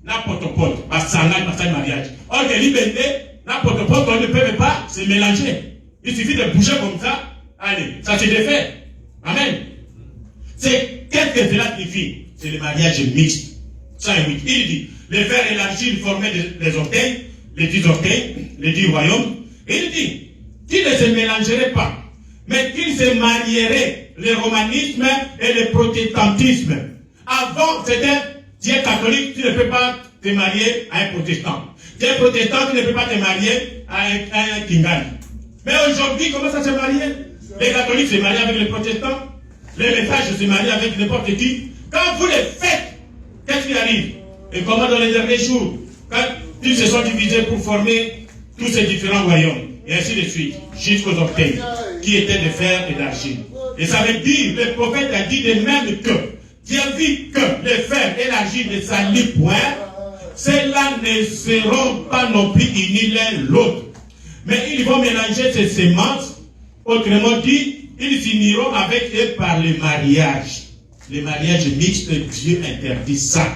n'importe quoi, par sangal, par mariage. Or que l'ibende, n'importe quoi, on ne peut pas se mélanger. Il suffit de bouger comme ça, allez, ça se défait. Amen. C'est qu'est-ce que cela signifie? C'est le mariage mixte. 108. Il dit, le fer et l'argile formaient les orteils, les 10 orteils, les 10 royaumes. Il dit qu'ils ne se mélangeraient pas, mais qu'ils se marieraient, le romanisme et le protestantisme. Avant, c'était Dieu catholique, tu ne peux pas te marier à un protestant. Dieu protestant, tu ne peux pas te marier à un kingali. Mais aujourd'hui, comment ça se marie? Les catholiques se marient avec les protestants, les messages se marient avec n'importe qui. Quand vous les faites, qu'est-ce qui arrive? Et comment dans les derniers jours, quand ils se sont divisés pour former tous ces différents royaumes, et ainsi de suite, jusqu'aux orteils, qui étaient de fer et d'argile. Et ça veut dire, le prophète a dit de même que Dieu vit que le fer et l'argile ne s'allient point, ceux-là ne seront pas non plus unis l'un l'autre. Mais ils vont mélanger ces semences, autrement dit, ils s'uniront avec eux par le mariage. Le mariage mixte, Dieu interdit ça.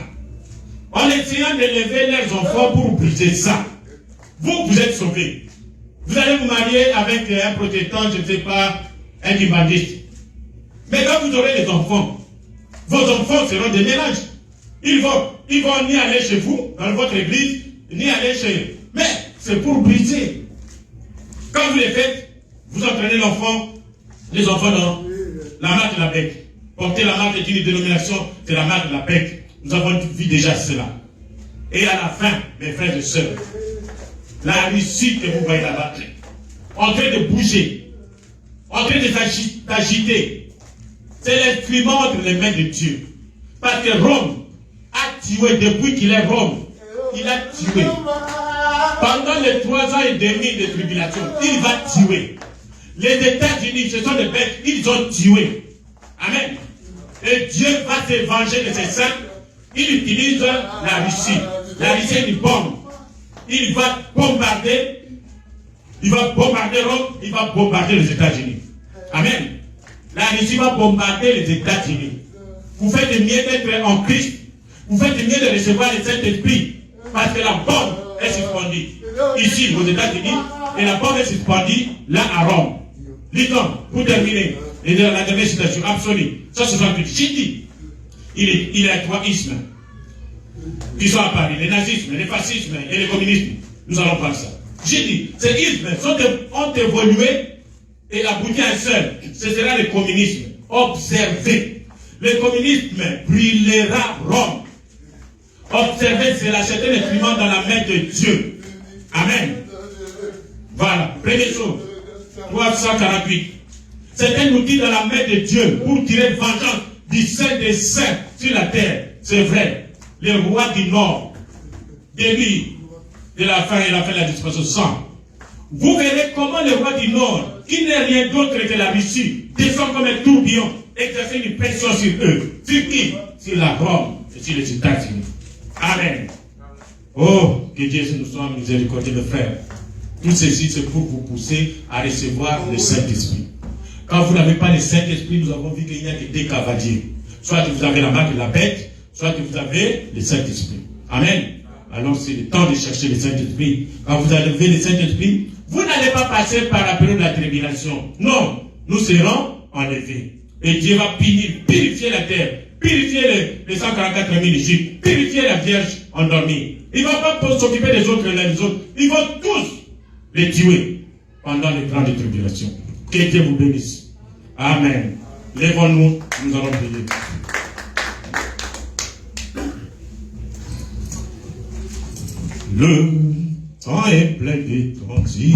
En essayant d'élever leurs enfants pour briser ça, vous êtes sauvés. Vous allez vous marier avec un protestant, je ne sais pas, un dibandiste. Mais quand vous aurez des enfants, vos enfants seront des mélanges. Ils vont ni aller chez vous, dans votre église, ni aller chez eux. Mais c'est pour briser. Quand vous les faites, vous entraînez les enfants dans la marque de la bête. Porter la marque d'une dénomination, c'est la marque de la bête. Nous avons vu déjà cela. Et à la fin, mes frères et sœurs, la réussite que vous voyez là-bas, en train de bouger, en train de s'agiter, c'est l'instrument entre les mains de Dieu. Parce que Rome a tué, depuis qu'il est Rome, il a tué. Pendant les 3 ans et demi de tribulation, il va tuer. Les États-Unis, ce sont des bêtes, ils ont tué. Amen. Et Dieu va se venger de ses saints. Il utilise la Russie. La Russie est une bombe. Il va bombarder Rome, il va bombarder les États-Unis. Amen. La Russie va bombarder les États-Unis. Vous faites de mieux d'être en Christ. Vous faites de mieux de recevoir le Saint-Esprit. Parce que la bombe est suspendue ici aux États-Unis et la bombe est suspendue là à Rome. Lisons, pour terminer, la dernière citation absolue. Ça, ce sont j'ai dit. Il y a 3 ismes qui sont apparus, le nazisme, le fascisme et le communisme. Nous allons voir ça. J'ai dit, ces ismes ont évolué et abouti à un seul. Ce sera le communisme. Observez. Le communisme brûlera Rome. Observez, c'est la certaine instrument dans la main de Dieu. Amen. Voilà, première chose. 348. C'est un outil dans la main de Dieu pour tirer vengeance du Saint des Saints sur la terre. C'est vrai. Les rois du Nord, début de la fin et la fin de la dispensation. Vous verrez comment les rois du Nord, qui n'est rien d'autre que la Russie, descend comme un tourbillon, exercer une pression sur eux. Sur qui? Sur la Rome et sur les États-Unis. Amen. Oh, que Dieu nous soit miséricordieux, mes frères. Tout ceci, c'est pour vous pousser à recevoir le Saint-Esprit. Quand vous n'avez pas le Saint-Esprit, nous avons vu qu'il n'y a que des cavaliers. Soit vous avez la marque de la bête, soit vous avez le Saint-Esprit. Amen. Alors c'est le temps de chercher le Saint-Esprit. Quand vous avez le Saint-Esprit, vous n'allez pas passer par la période de la tribulation. Non, nous serons enlevés. Et Dieu va purifier la terre, purifier les 144 000 Égyptes, purifier la Vierge endormie. Il ne va pas s'occuper des autres les autres. Ils vont tous les tuer pendant les grandes tribulations. Que Dieu vous bénisse. Amen. Lèvons-nous, nous allons prier. Le temps est plein d'étendue.